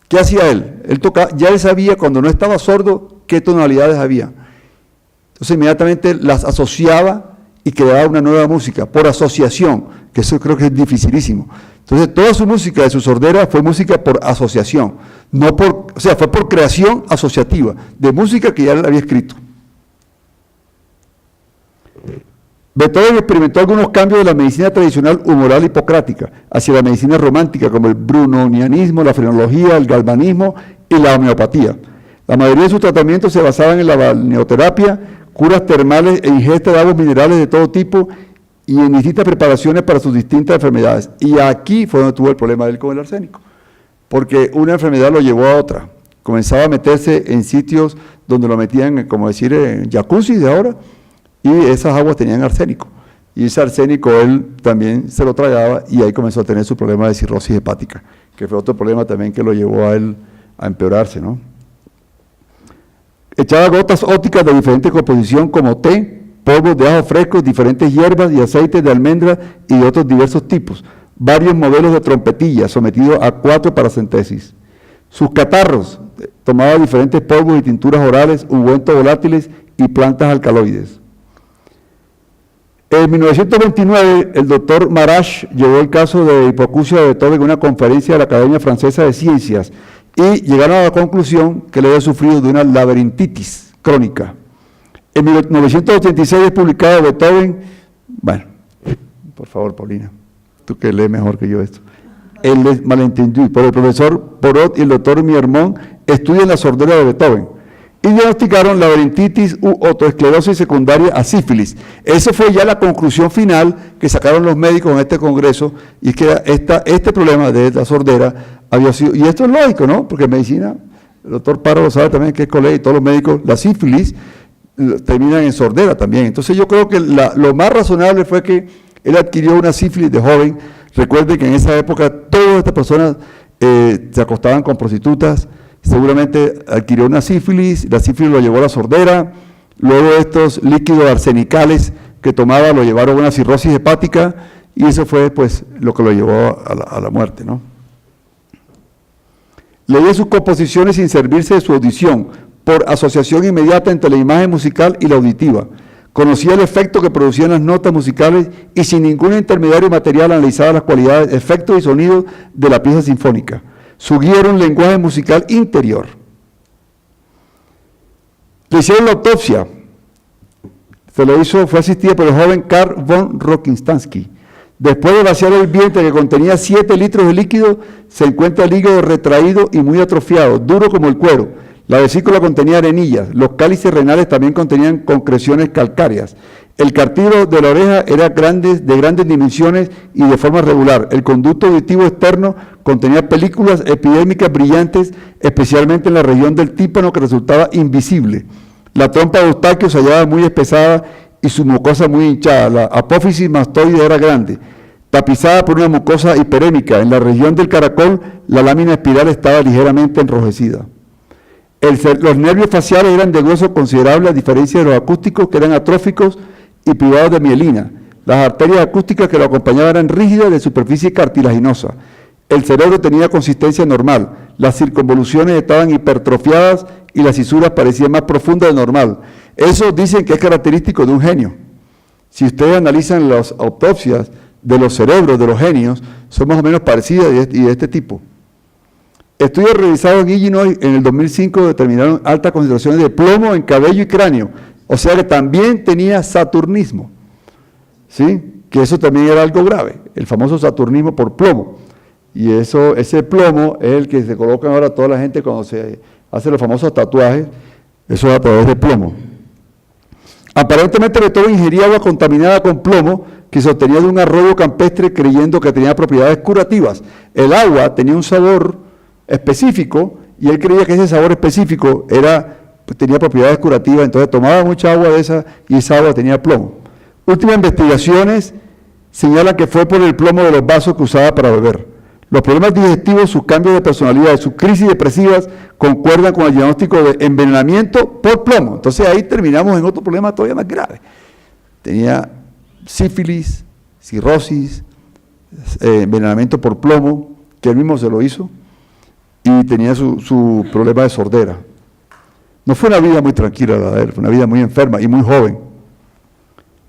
¿Qué hacía él? Él tocaba, ya él sabía cuando no estaba sordo qué tonalidades había. Entonces inmediatamente las asociaba y creaba una nueva música por asociación, que eso creo que es dificilísimo. Entonces toda su música de su sordera fue música por asociación, no por, o sea, fue por creación asociativa, de música que ya él había escrito. Beethoven experimentó algunos cambios de la medicina tradicional humoral hipocrática hacia la medicina romántica, como el brunonianismo, la frenología, el galvanismo y la homeopatía. La mayoría de sus tratamientos se basaban en la balneoterapia, curas termales e ingesta de aguas minerales de todo tipo, y en distintas preparaciones para sus distintas enfermedades. Y aquí fue donde tuvo el problema de él con el arsénico, porque una enfermedad lo llevó a otra. Comenzaba a meterse en sitios donde lo metían, como decir, en jacuzzi de ahora, y esas aguas tenían arsénico. Y ese arsénico él también se lo tragaba y ahí comenzó a tener su problema de cirrosis hepática, que fue otro problema también que lo llevó a él a empeorarse, ¿no? Echaba gotas ópticas de diferente composición como té, polvos de ajo frescos, diferentes hierbas y aceites de almendra y de otros diversos tipos, varios modelos de trompetillas sometidos a 4 paracentesis. Sus catarros, tomaba diferentes polvos y tinturas orales, ungüentos volátiles y plantas alcaloides. En 1929, el doctor Marash llevó el caso de hipoacusia de Beethoven a una conferencia de la Academia Francesa de Ciencias y llegaron a la conclusión que le había sufrido de una laberintitis crónica. En 1986 es publicado Beethoven, bueno, por favor, Paulina, tú que lees mejor que yo esto, el malentendido, por el profesor Porot y el doctor Miermont estudian la sordera de Beethoven y diagnosticaron laberintitis u otoesclerosis secundaria a sífilis. Esa fue ya la conclusión final que sacaron los médicos en este congreso, y es que este problema de la sordera había sido, y esto es lógico, ¿no? Porque en medicina, el doctor Paro lo sabe también, que es colega, y todos los médicos, la sífilis terminan en sordera también. Entonces yo creo que lo más razonable fue que él adquirió una sífilis de joven. Recuerden que en esa época todas estas personas se acostaban con prostitutas, seguramente adquirió una sífilis, la sífilis lo llevó a la sordera, luego estos líquidos arsenicales que tomaba lo llevaron a una cirrosis hepática, y eso fue pues lo que lo llevó a la muerte, ¿no? Leía sus composiciones sin servirse de su audición, por asociación inmediata entre la imagen musical y la auditiva. Conocía el efecto que producían las notas musicales y sin ningún intermediario material analizaba las cualidades, efectos y sonidos de la pieza sinfónica. Su guía era un lenguaje musical interior. Le hicieron la autopsia. Fue asistida por el joven Karl von Rokitansky. Después de vaciar el vientre que contenía 7 litros de líquido, se encuentra el hígado retraído y muy atrofiado, duro como el cuero. La vesícula contenía arenillas, los cálices renales también contenían concreciones calcáreas. El cartílago de la oreja era de grandes dimensiones y de forma regular. El conducto auditivo externo contenía películas epidérmicas brillantes, especialmente en la región del tímpano, que resultaba invisible. La trompa de Eustaquio se hallaba muy espesada y su mucosa muy hinchada. La apófisis mastoide era grande, tapizada por una mucosa hiperémica. En la región del caracol, la lámina espiral estaba ligeramente enrojecida. Los nervios faciales eran de grueso considerable, a diferencia de los acústicos, que eran atróficos y privados de mielina. Las arterias acústicas que lo acompañaban eran rígidas, de superficie cartilaginosa. El cerebro tenía consistencia normal, las circunvoluciones estaban hipertrofiadas y las cisuras parecían más profundas de normal. Eso dicen que es característico de un genio. Si ustedes analizan las autopsias de los cerebros de los genios, son más o menos parecidas y de este tipo. Estudios realizados en Illinois en el 2005 determinaron altas concentraciones de plomo en cabello y cráneo, o sea que también tenía saturnismo, ¿sí? Que eso también era algo grave, el famoso saturnismo por plomo. Y ese plomo es el que se colocan ahora toda la gente cuando se hace los famosos tatuajes, eso es a través de plomo. Aparentemente Beethoven ingería agua contaminada con plomo que se obtenía de un arroyo campestre, creyendo que tenía propiedades curativas. El agua tenía un sabor específico y él creía que ese sabor específico tenía propiedades curativas, entonces tomaba mucha agua de esa y esa agua tenía plomo. Últimas investigaciones señalan que fue por el plomo de los vasos que usaba para beber. Los problemas digestivos, sus cambios de personalidad, sus crisis depresivas concuerdan con el diagnóstico de envenenamiento por plomo. Entonces ahí terminamos en otro problema todavía más grave. Tenía sífilis, cirrosis, envenenamiento por plomo, que él mismo se lo hizo, y tenía su problema de sordera. No fue una vida muy tranquila la de él, fue una vida muy enferma y muy joven.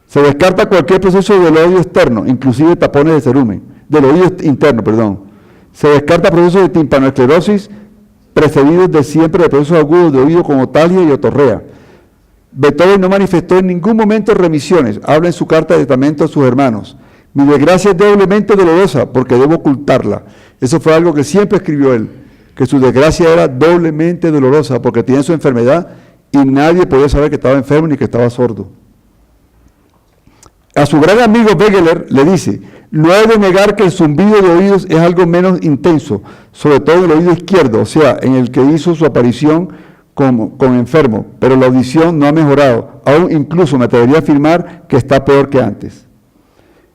Se descarta cualquier proceso del oído externo, inclusive tapones de cerumen, del oído interno, perdón. Se descarta procesos de timpanoesclerosis precedidos de siempre de procesos agudos de oído como talia y otorrea. Beethoven no manifestó en ningún momento remisiones, habla en su carta de testamento a sus hermanos. Mi desgracia es doblemente dolorosa porque debo ocultarla. Eso fue algo que siempre escribió él, que su desgracia era doblemente dolorosa porque tenía su enfermedad y nadie podía saber que estaba enfermo ni que estaba sordo. A su gran amigo Wegeler le dice: no he de negar que el zumbido de oídos es algo menos intenso, sobre todo en el oído izquierdo, o sea, en el que hizo su aparición con enfermo, pero la audición no ha mejorado, aún incluso me atrevería a afirmar que está peor que antes.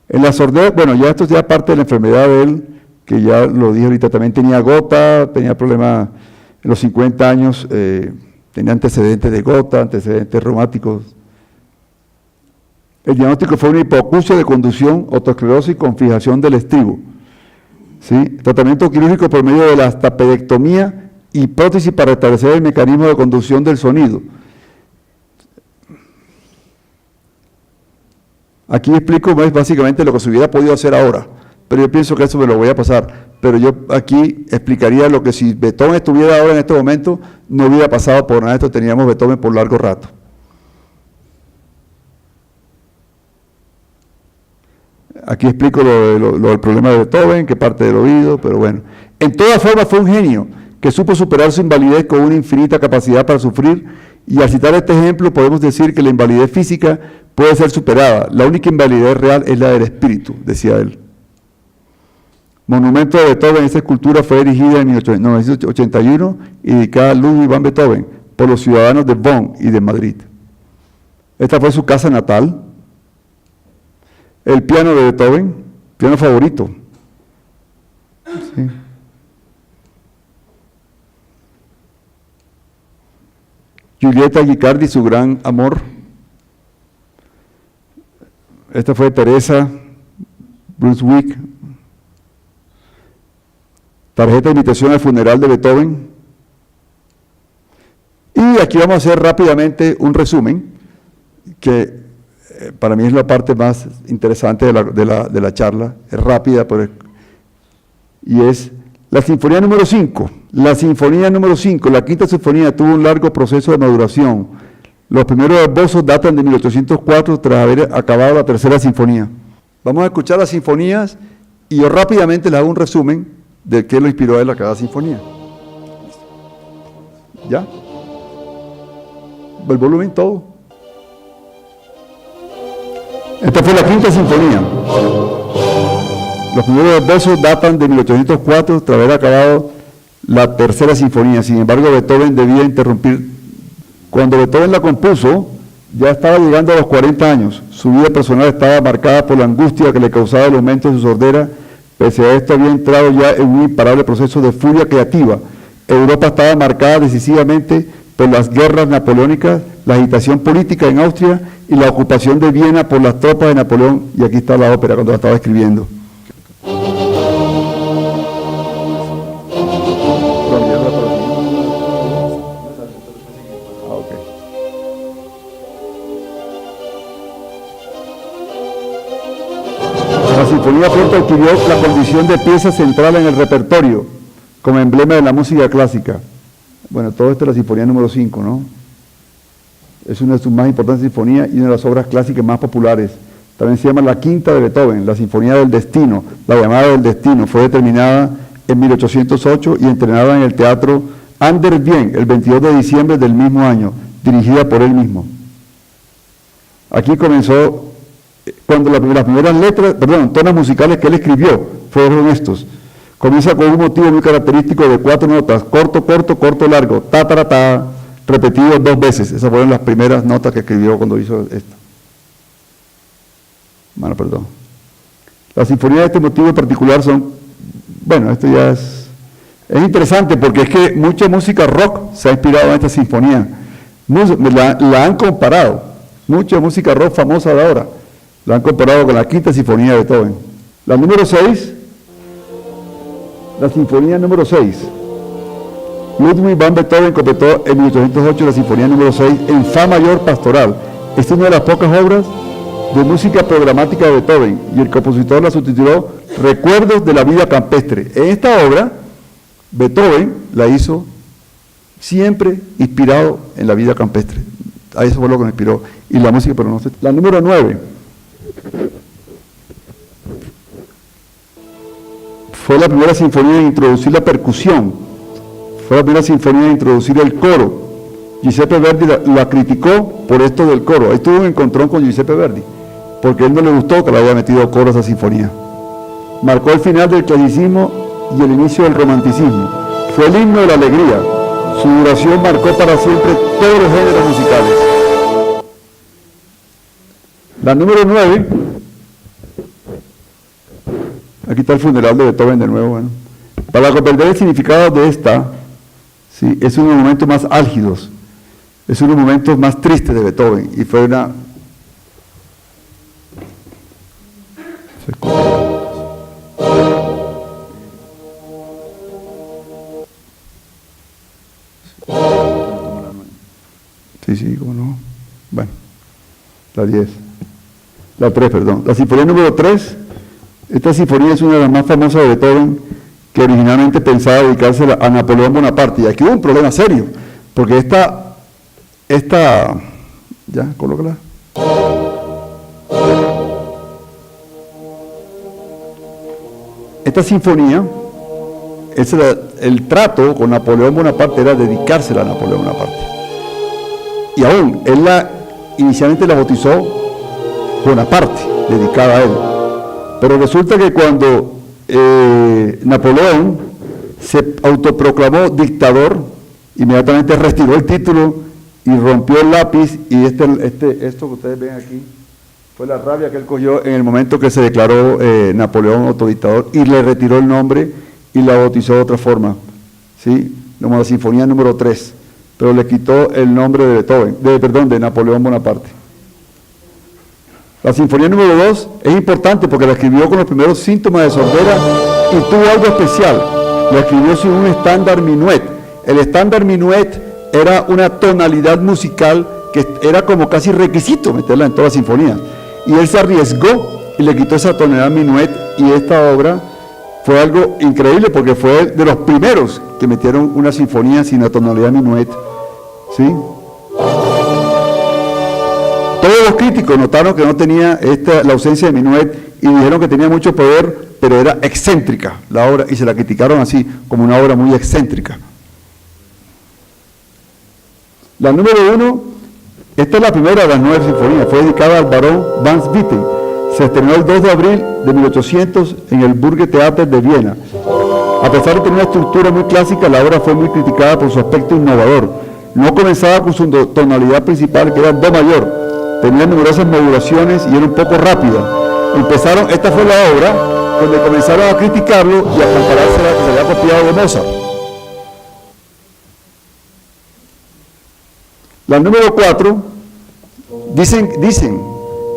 En la sordera, bueno, ya esto es ya parte de la enfermedad de él, que ya lo dije ahorita, también tenía gota, tenía problemas en los 50 años, tenía antecedentes de gota, antecedentes reumáticos. El diagnóstico fue una hipoacusia de conducción, otosclerosis con fijación del estribo. ¿Sí? Tratamiento quirúrgico por medio de la tapedectomía y prótesis para restablecer el mecanismo de conducción del sonido. Aquí explico básicamente lo que se hubiera podido hacer ahora, pero yo pienso que eso me lo voy a pasar. Pero yo aquí explicaría lo que si Beethoven estuviera ahora en este momento, no hubiera pasado por nada de esto, teníamos Beethoven por largo rato. Aquí explico lo del problema de Beethoven, que parte del oído, pero bueno. En todas formas fue un genio que supo superar su invalidez con una infinita capacidad para sufrir, y al citar este ejemplo podemos decir que la invalidez física puede ser superada, la única invalidez real es la del espíritu, decía él. Monumento de Beethoven, esta escultura fue erigida en 1981 y dedicada a Ludwig van Beethoven por los ciudadanos de Bonn y de Madrid. Esta fue su casa natal. El piano de Beethoven, piano favorito. Sí. Giulietta Guicardi, su gran amor. Esta fue Teresa Brunswick. Tarjeta de invitación al funeral de Beethoven. Y aquí vamos a hacer rápidamente un resumen que para mí es la parte más interesante de la charla, es rápida, pero y es la sinfonía número 5. La sinfonía número 5, la quinta sinfonía, tuvo un largo proceso de maduración. Los primeros esbozos datan de 1804 tras haber acabado la tercera sinfonía. Vamos a escuchar las sinfonías y yo rápidamente les hago un resumen de qué lo inspiró a él a cada sinfonía. ¿Ya? El volumen todo. Esta fue la quinta sinfonía. Los primeros esbozos datan de 1804 tras haber acabado la tercera sinfonía. Sin embargo, Beethoven debía interrumpir. Cuando Beethoven la compuso, ya estaba llegando a los 40 años. Su vida personal estaba marcada por la angustia que le causaba el aumento de su sordera. Pese a esto, había entrado ya en un imparable proceso de furia creativa. Europa estaba marcada decisivamente por las guerras napoleónicas, la agitación política en Austria y la ocupación de Viena por las tropas de Napoleón. Y aquí está la ópera cuando la estaba escribiendo. La sinfonía pronto adquirió la condición de pieza central en el repertorio, como emblema de la música clásica. Bueno, todo esto es la sinfonía número 5, ¿no? Es una de sus más importantes sinfonías y una de las obras clásicas más populares. También se llama la quinta de Beethoven, la Sinfonía del Destino, la llamada del Destino. Fue determinada en 1808 y entrenada en el Teatro Anders Wien el 22 de diciembre del mismo año, dirigida por él mismo. Aquí comenzó, cuando las primeras letras, tonos musicales que él escribió fueron estos. Comienza con un motivo muy característico de 4 notas, corto, corto, corto, largo, ta, ta, ta, repetido 2 veces. Esas fueron las primeras notas que escribió cuando hizo esto. Bueno, perdón. Las sinfonías de este motivo en particular son, bueno, esto ya es interesante porque es que mucha música rock se ha inspirado en esta sinfonía. La han comparado, mucha música rock famosa de ahora, la han comparado con la quinta sinfonía de Beethoven. La número 6, la sinfonía número 6. Ludwig van Beethoven completó en 1808 la sinfonía número 6 en Fa mayor pastoral. Esta es una de las pocas obras de música programática de Beethoven y el compositor la subtituló Recuerdos de la vida campestre. En esta obra, Beethoven la hizo siempre inspirado en la vida campestre. A eso fue lo que me inspiró. Y la música, pero no sé. La número 9. Fue la primera sinfonía en introducir la percusión. Fue la primera sinfonía en introducir el coro. Giuseppe Verdi la criticó por esto del coro. Ahí tuvo un encontrón con Giuseppe Verdi. porque a él no le gustó que le haya metido coro a esa sinfonía. Marcó el final del clasicismo y el inicio del romanticismo. Fue el himno de la alegría. Su duración marcó para siempre todos los géneros musicales. La número 9, aquí está el funeral de Beethoven de nuevo. Bueno. Para comprender el significado de esta, ¿sí? Es uno de los momentos más álgidos, es uno de los momentos más tristes de Beethoven, y fue una... Sí, cómo no. Bueno, la 10. La 3, perdón. La sinfonía número 3, esta sinfonía es una de las más famosas de Beethoven, que originalmente pensaba dedicársela a Napoleón Bonaparte. Y aquí hubo un problema serio, porque esta ya, colócala. Esta sinfonía, el trato con Napoleón Bonaparte era dedicársela a Napoleón Bonaparte. Y aún, él inicialmente la bautizó Bonaparte, dedicada a él. Pero resulta que cuando Napoleón se autoproclamó dictador, inmediatamente retiró el título y rompió el lápiz, y esto que ustedes ven aquí fue la rabia que él cogió en el momento que se declaró Napoleón autodictador, y le retiró el nombre y la bautizó de otra forma, ¿sí? Como la sinfonía número 3, pero le quitó el nombre de de Napoleón Bonaparte. La sinfonía número 2 es importante porque la escribió con los primeros síntomas de sordera y tuvo algo especial. La escribió sin un estándar minuet. El estándar minuet era una tonalidad musical que era como casi requisito meterla en toda la sinfonía. Y él se arriesgó y le quitó esa tonalidad minuet, y esta obra fue algo increíble porque fue de los primeros que metieron una sinfonía sin la tonalidad minuet. ¿Sí? Todos los críticos notaron que no tenía la ausencia de minuet y dijeron que tenía mucho poder, pero era excéntrica la obra, y se la criticaron así, como una obra muy excéntrica. La número 1, esta es la primera de las 9 sinfonías, fue dedicada al barón Van Swieten. Se estrenó el 2 de abril de 1800 en el Burgtheater de Viena. A pesar de tener una estructura muy clásica, la obra fue muy criticada por su aspecto innovador. No comenzaba con su tonalidad principal, que era Do mayor. Tenía numerosas modulaciones y era un poco rápida. Esta fue la obra donde comenzaron a criticarlo y a compararse a la que se había copiado de Mozart. La número 4, dicen,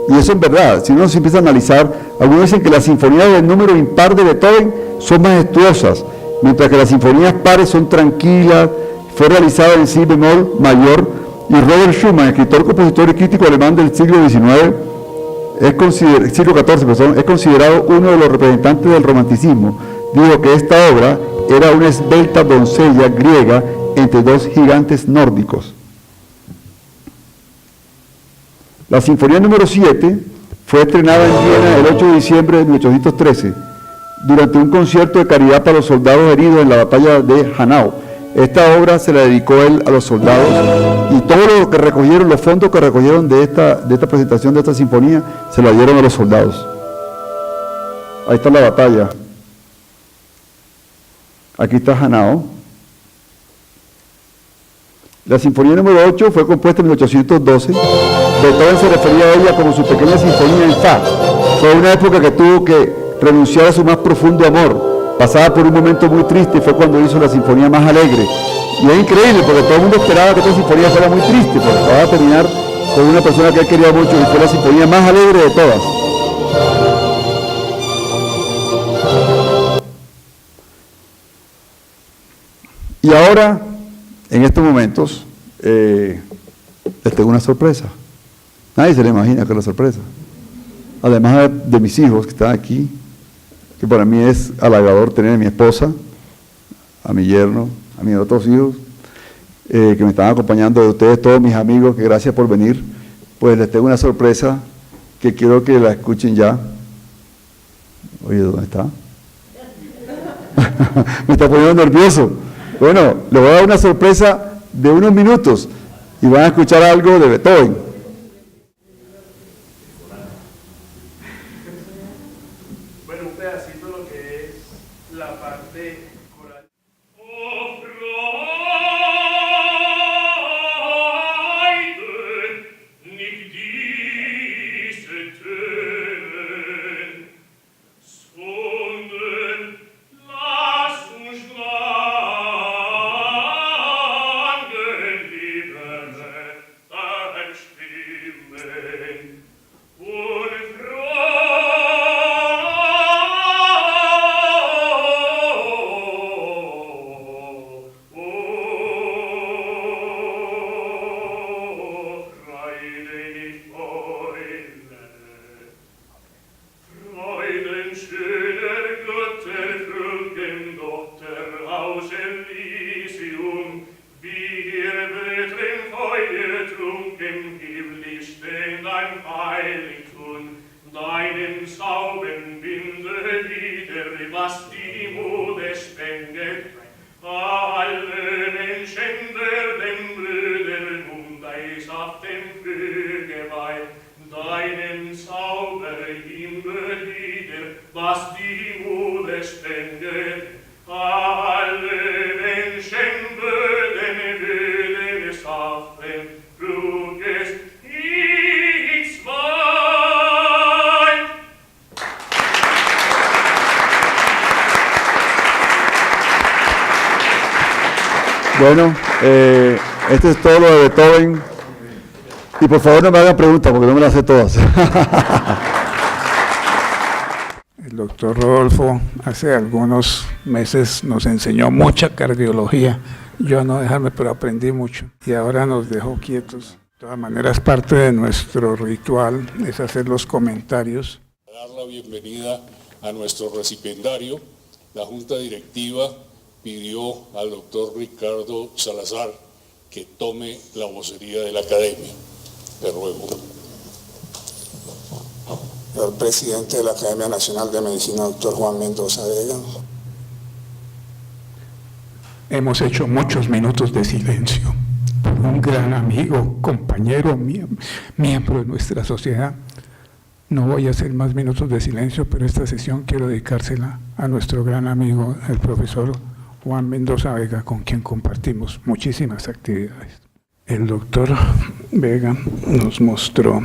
y eso es verdad, si uno se empieza a analizar, algunos dicen que las sinfonías del número impar de Beethoven son majestuosas, mientras que las sinfonías pares son tranquilas. Fue realizada en si bemol mayor, y Robert Schumann, escritor, compositor y crítico alemán del siglo XIX, siglo XIV, es considerado uno de los representantes del romanticismo. Dijo que esta obra era una esbelta doncella griega entre dos gigantes nórdicos. La sinfonía número 7 fue estrenada en Viena el 8 de diciembre de 1813, durante un concierto de caridad para los soldados heridos en la batalla de Hanau. Esta obra se la dedicó él a los soldados, y todo lo que recogieron, los fondos que recogieron de esta presentación de esta sinfonía, se la dieron a los soldados. Ahí está la batalla. Aquí está Hanau. La sinfonía número 8 fue compuesta en 1812. Beethoven se refería a ella como su pequeña sinfonía en fa. Fue una época que tuvo que renunciar a su más profundo amor. Pasaba por un momento muy triste, y fue cuando hizo la sinfonía más alegre. Y es increíble porque todo el mundo esperaba que esta sinfonía fuera muy triste, porque acababa de terminar con una persona que él quería mucho, y fue la sinfonía más alegre de todas. Y ahora, en estos momentos, les tengo una sorpresa. Nadie se le imagina que es la sorpresa. Además de mis hijos que están aquí, que para mí es halagador tener a mi esposa, a mi yerno, a mis otros hijos, que me están acompañando, de ustedes, todos mis amigos, que gracias por venir. Pues les tengo una sorpresa que quiero que la escuchen ya. Oye, ¿dónde está? Me está poniendo nervioso. Bueno, les voy a dar una sorpresa de unos minutos y van a escuchar algo de Beethoven. bueno, un pedacito de lo que es la parte coral. Bueno, esto es todo lo de Beethoven. Y por favor no me hagan preguntas porque no me las sé todas. El doctor Rodolfo hace algunos meses nos enseñó mucha cardiología. Yo no dejarme, pero aprendí mucho. Y ahora nos dejó quietos. De todas maneras, parte de nuestro ritual es hacer los comentarios. Dar la bienvenida a nuestro recipiendario. La Junta Directiva pidió al doctor Ricardo Salazar que tome la vocería de la Academia. Te ruego. El presidente de la Academia Nacional de Medicina, doctor Juan Mendoza Vega. Hemos hecho muchos minutos de silencio por un gran amigo, compañero, miembro de nuestra sociedad. No voy a hacer más minutos de silencio, pero esta sesión quiero dedicársela a nuestro gran amigo, el profesor Juan Mendoza Vega, con quien compartimos muchísimas actividades. El doctor Vega nos mostró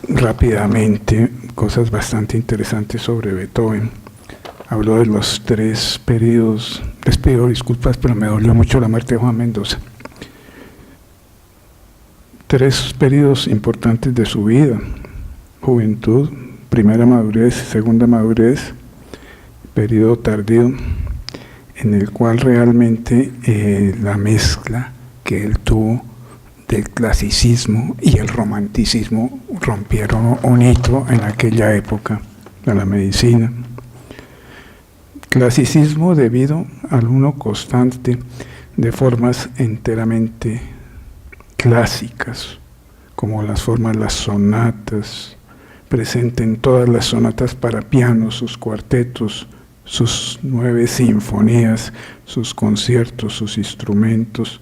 rápidamente cosas bastante interesantes sobre Beethoven. Habló de los 3 periodos. Les pido disculpas, pero me dolió mucho la muerte de Juan Mendoza. 3 periodos importantes de su vida: juventud, primera madurez, segunda madurez, periodo tardío, en el cual realmente la mezcla que él tuvo del clasicismo y el romanticismo rompieron un hito en aquella época de la medicina. Clasicismo debido al uso constante de formas enteramente clásicas, como las formas, las sonatas, presente en todas las sonatas para piano, sus cuartetos, sus 9 sinfonías, sus conciertos, sus instrumentos.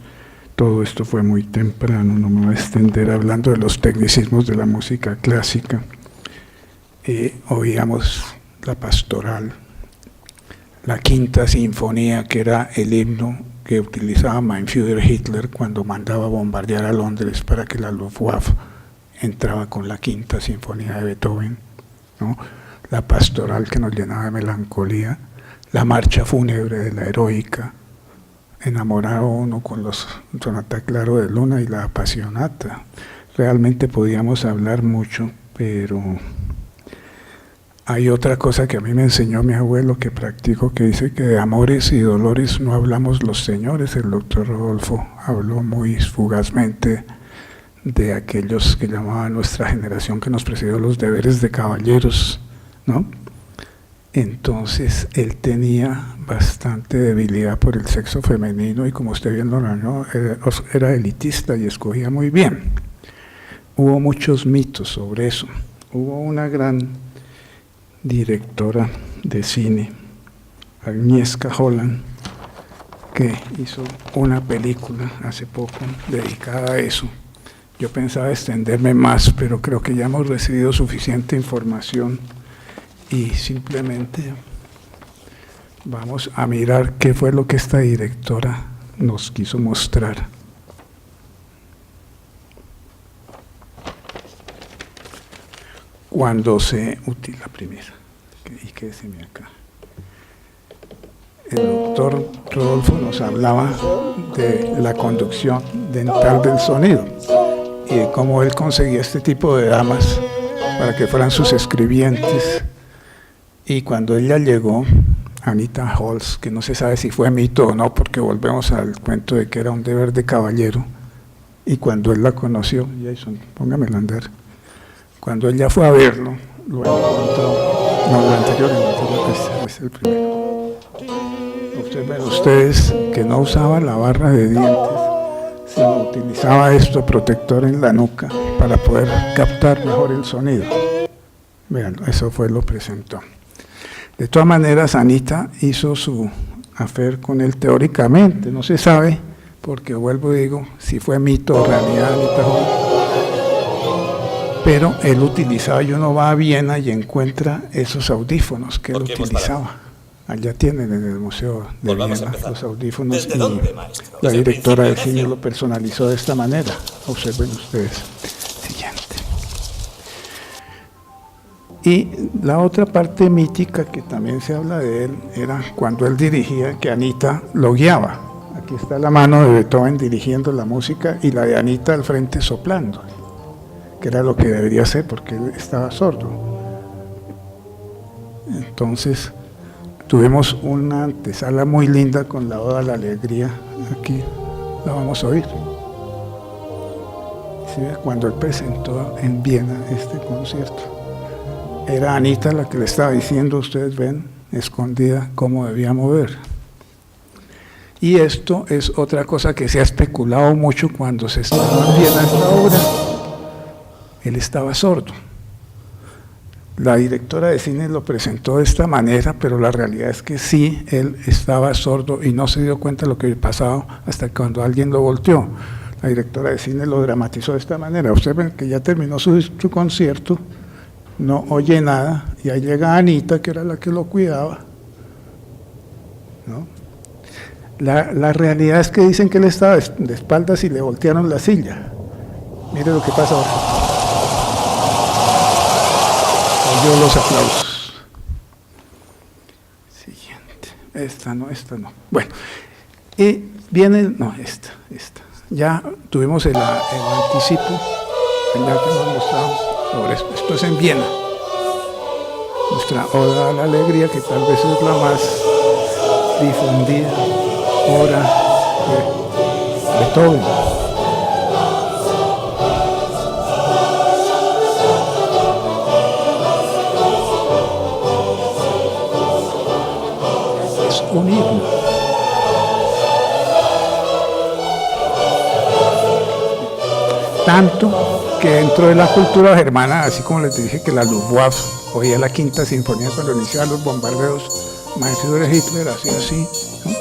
Todo esto fue muy temprano, no me voy a extender hablando de los tecnicismos de la música clásica. Oíamos la pastoral, la quinta sinfonía, que era el himno que utilizaba Mein Führer Hitler cuando mandaba bombardear a Londres para que la Luftwaffe entraba con la quinta sinfonía de Beethoven, ¿no? La pastoral que nos llenaba de melancolía, la marcha fúnebre de la heroica, enamorado uno con los sonata claro de luna y la apasionata. Realmente podíamos hablar mucho, pero hay otra cosa que a mí me enseñó mi abuelo que practico, que dice que de amores y dolores no hablamos los señores. El doctor Rodolfo habló muy fugazmente de aquellos que llamaban nuestra generación que nos precedió los deberes de caballeros, ¿no? Entonces él tenía bastante debilidad por el sexo femenino y, como usted bien lo ¿no? era elitista y escogía muy bien. Hubo muchos mitos sobre eso. Hubo una gran directora de cine, Agnieszka Holland, que hizo una película hace poco dedicada a eso. Yo pensaba extenderme más, pero creo que ya hemos recibido suficiente información y simplemente vamos a mirar qué fue lo que esta directora nos quiso mostrar. Cuando se utiliza la primera, y quédeseme acá. El doctor Rodolfo nos hablaba de la conducción dental del sonido y de cómo él conseguía este tipo de damas para que fueran sus escribientes. Y cuando ella llegó, Anita Holz, que no se sabe si fue mito o no, porque volvemos al cuento de que era un deber de caballero, y cuando él la conoció, Jason, póngamelo a andar, cuando ella fue a verlo, lo encontró, no, el anterior es el primero. Observen ustedes que no usaba la barra de dientes, sino utilizaba esto protector en la nuca para poder captar mejor el sonido. Vean, eso fue lo presentó. De todas maneras, Anita hizo su affair con él teóricamente, no se sabe, porque vuelvo y digo, si fue mito o realidad, Anita Holz. Pero él utilizaba, y uno va a Viena y encuentra esos audífonos que él utilizaba. Allá tienen en el Museo de Viena los audífonos, y la directora de cine lo personalizó de esta manera. Observen ustedes. Siguiente. Y la otra parte mítica que también se habla de él era cuando él dirigía, que Anita lo guiaba. Aquí está la mano de Beethoven dirigiendo la música y la de Anita al frente soplando, que era lo que debería hacer porque él estaba sordo. Entonces tuvimos una antesala muy linda con la Oda a la Alegría, aquí la vamos a oír. ¿Sí? Cuando él presentó en Viena este concierto, era Anita la que le estaba diciendo, ustedes ven, escondida, cómo debía mover. Y esto es otra cosa que se ha especulado mucho cuando se estaba en Viena esta obra. Él estaba sordo. La directora de cine lo presentó de esta manera, pero la realidad es que sí, él estaba sordo y no se dio cuenta de lo que pasaba hasta cuando alguien lo volteó. La directora de cine lo dramatizó de esta manera. Observen que ya terminó su concierto, no oye nada, y ahí llega Anita, que era la que lo cuidaba, ¿no? La realidad es que dicen que él estaba de espaldas y le voltearon la silla. Mire lo que pasa ahora. Oyó los aplausos. Siguiente. Esta no. Bueno, y viene, no, esta. Ya tuvimos el anticipo, ya que hemos mostrado sobre esto. Esto es en Viena. Nuestra Oda a la Alegría, que tal vez es la más difundida obra de Beethoven. Es un himno. Tanto que dentro de la cultura germana, así como les dije que la Luftwaffe oía la Quinta Sinfonía cuando iniciaban los bombardeos, Mein Führer Hitler hacía así, ¿no?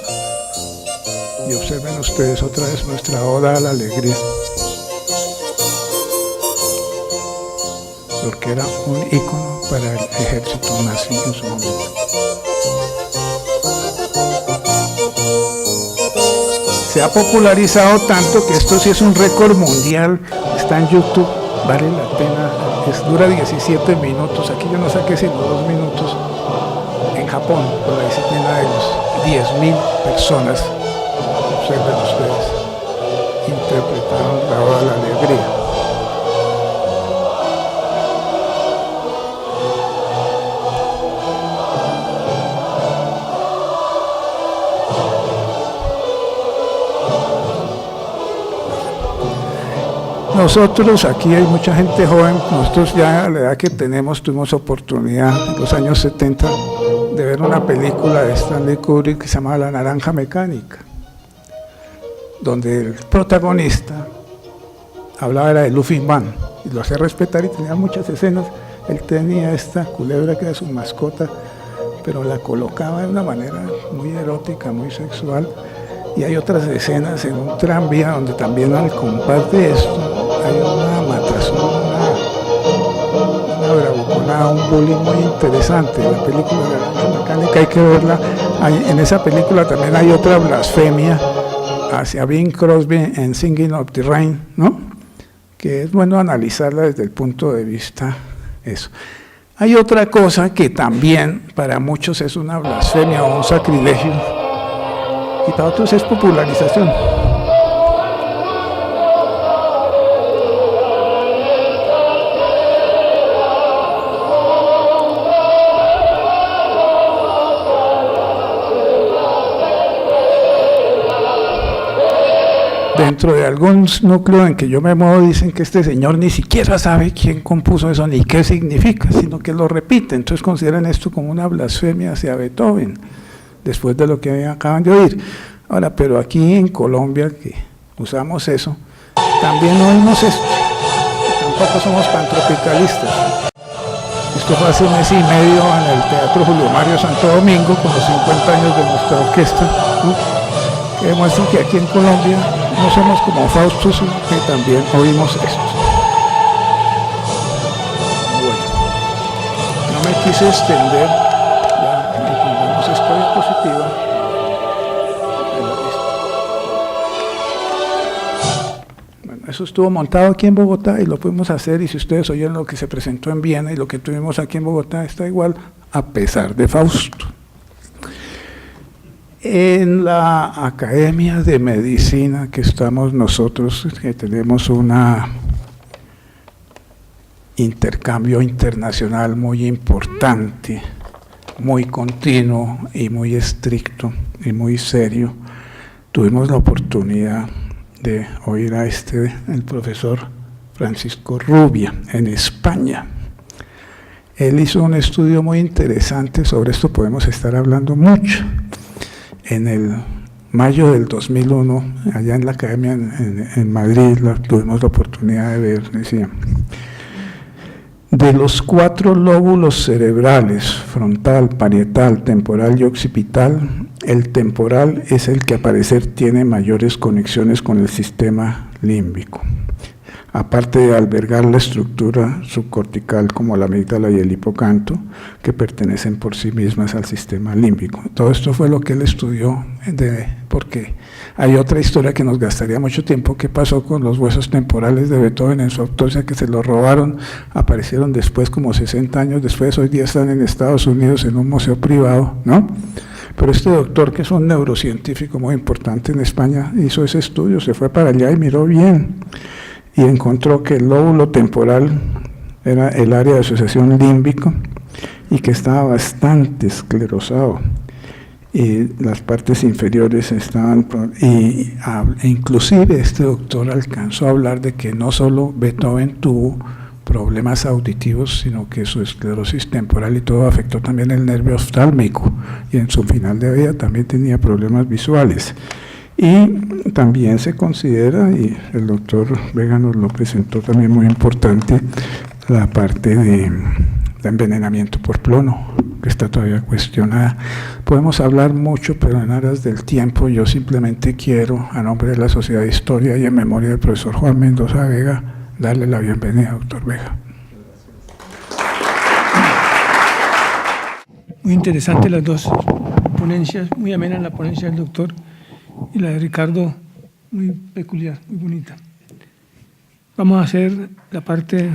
Y observen ustedes otra vez nuestra Oda a la Alegría, porque era un ícono para el ejército nazi en su momento. Se ha popularizado tanto que esto sí es un récord mundial, está en YouTube, vale la pena, dura 17 minutos, aquí yo no saqué sino 2 minutos, en Japón, por la disciplina de los 10.000 personas, observen ustedes, interpretaron la Oda a la Alegría. Nosotros, aquí hay mucha gente joven, nosotros ya a la edad que tenemos tuvimos oportunidad en los años 70 de ver una película de Stanley Kubrick que se llamaba La Naranja Mecánica, donde el protagonista hablaba de Luffy Man y lo hacía respetar y tenía muchas escenas. Él tenía esta culebra que era su mascota, pero la colocaba de una manera muy erótica, muy sexual. Y hay otras escenas en un tranvía donde también al compás de esto hay una matazón, una bravuconada muestra un bullying muy interesante. La película de la Naranja Mecánica hay que verla. En esa película también hay otra blasfemia hacia Bing Crosby en Singing of the Rain, ¿no? Que es bueno analizarla desde el punto de vista eso. Hay otra cosa que también para muchos es una blasfemia o un sacrilegio y para otros es popularización. Dentro de algún núcleo en que yo me muevo dicen que este señor ni siquiera sabe quién compuso eso ni qué significa, sino que lo repite. Entonces consideran esto como una blasfemia hacia Beethoven, después de lo que acaban de oír. Ahora, pero aquí en Colombia, que usamos eso, también oímos esto. Tampoco somos pantropicalistas. Esto fue hace un mes y medio en el Teatro Julio Mario Santo Domingo, con los 50 años de nuestra orquesta, ¿no? Que demuestran que aquí en Colombia no somos como Fausto, sino que también oímos esto. Bueno, no me quise extender, ya pongamos esta diapositiva. Bueno, eso estuvo montado aquí en Bogotá y lo pudimos hacer, y si ustedes oyeron lo que se presentó en Viena y lo que tuvimos aquí en Bogotá, está igual a pesar de Fausto. En la Academia de Medicina que estamos nosotros, que tenemos un intercambio internacional muy importante, muy continuo y muy estricto y muy serio, tuvimos la oportunidad de oír a el profesor Francisco Rubia en España. Él hizo un estudio muy interesante, sobre esto podemos estar hablando mucho. En el mayo del 2001, allá en la Academia en Madrid, tuvimos la oportunidad de ver, decía, de los 4 lóbulos cerebrales, frontal, parietal, temporal y occipital, el temporal es el que al parecer tiene mayores conexiones con el sistema límbico, aparte de albergar la estructura subcortical como la amígdala y el hipocampo, que pertenecen por sí mismas al sistema límbico. Todo esto fue lo que él estudió, porque hay otra historia que nos gastaría mucho tiempo. ¿Qué pasó con los huesos temporales de Beethoven en su autopsia? Que se los robaron, aparecieron después, como 60 años después, hoy día están en Estados Unidos en un museo privado, ¿no? Pero este doctor, que es un neurocientífico muy importante en España, hizo ese estudio, se fue para allá y miró bien, y encontró que el lóbulo temporal era el área de asociación límbico y que estaba bastante esclerosado, y las partes inferiores estaban, e inclusive este doctor alcanzó a hablar de que no solo Beethoven tuvo problemas auditivos, sino que su esclerosis temporal y todo afectó también el nervio oftálmico, y en su final de vida también tenía problemas visuales. Y también se considera, y el doctor Vega nos lo presentó también muy importante, la parte de envenenamiento por plomo, que está todavía cuestionada. Podemos hablar mucho, pero en aras del tiempo yo simplemente quiero, a nombre de la Sociedad de Historia y en memoria del profesor Juan Mendoza Vega, darle la bienvenida, doctor Vega. Muy interesante las dos ponencias, muy amena la ponencia del doctor, y la de Ricardo, muy peculiar, muy bonita. Vamos a hacer la parte...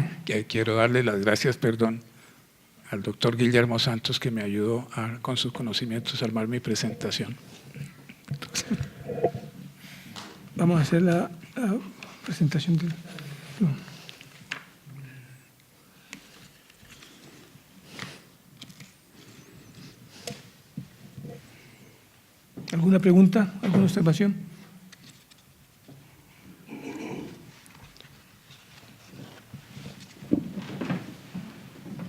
Quiero darle las gracias, al doctor Guillermo Santos, que me ayudó con sus conocimientos a armar mi presentación. Vamos a hacer la presentación del... ¿Alguna pregunta? ¿Alguna observación?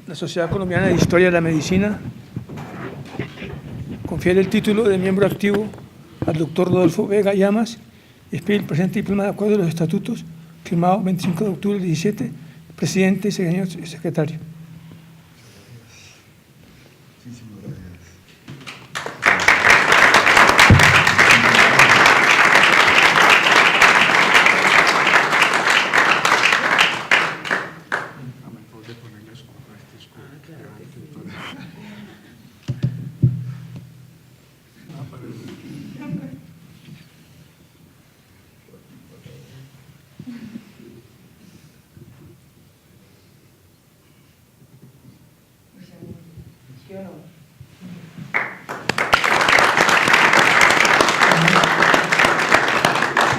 La Sociedad Colombiana de Historia de la Medicina confiere el título de miembro activo al doctor Rodolfo Vega Llamas y expide el presente diploma de acuerdo a los estatutos, firmado 25 de octubre del 17, presidente y secretario.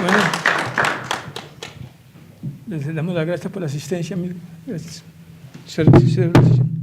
Bueno, les damos las gracias por la asistencia. Mil gracias. Gracias.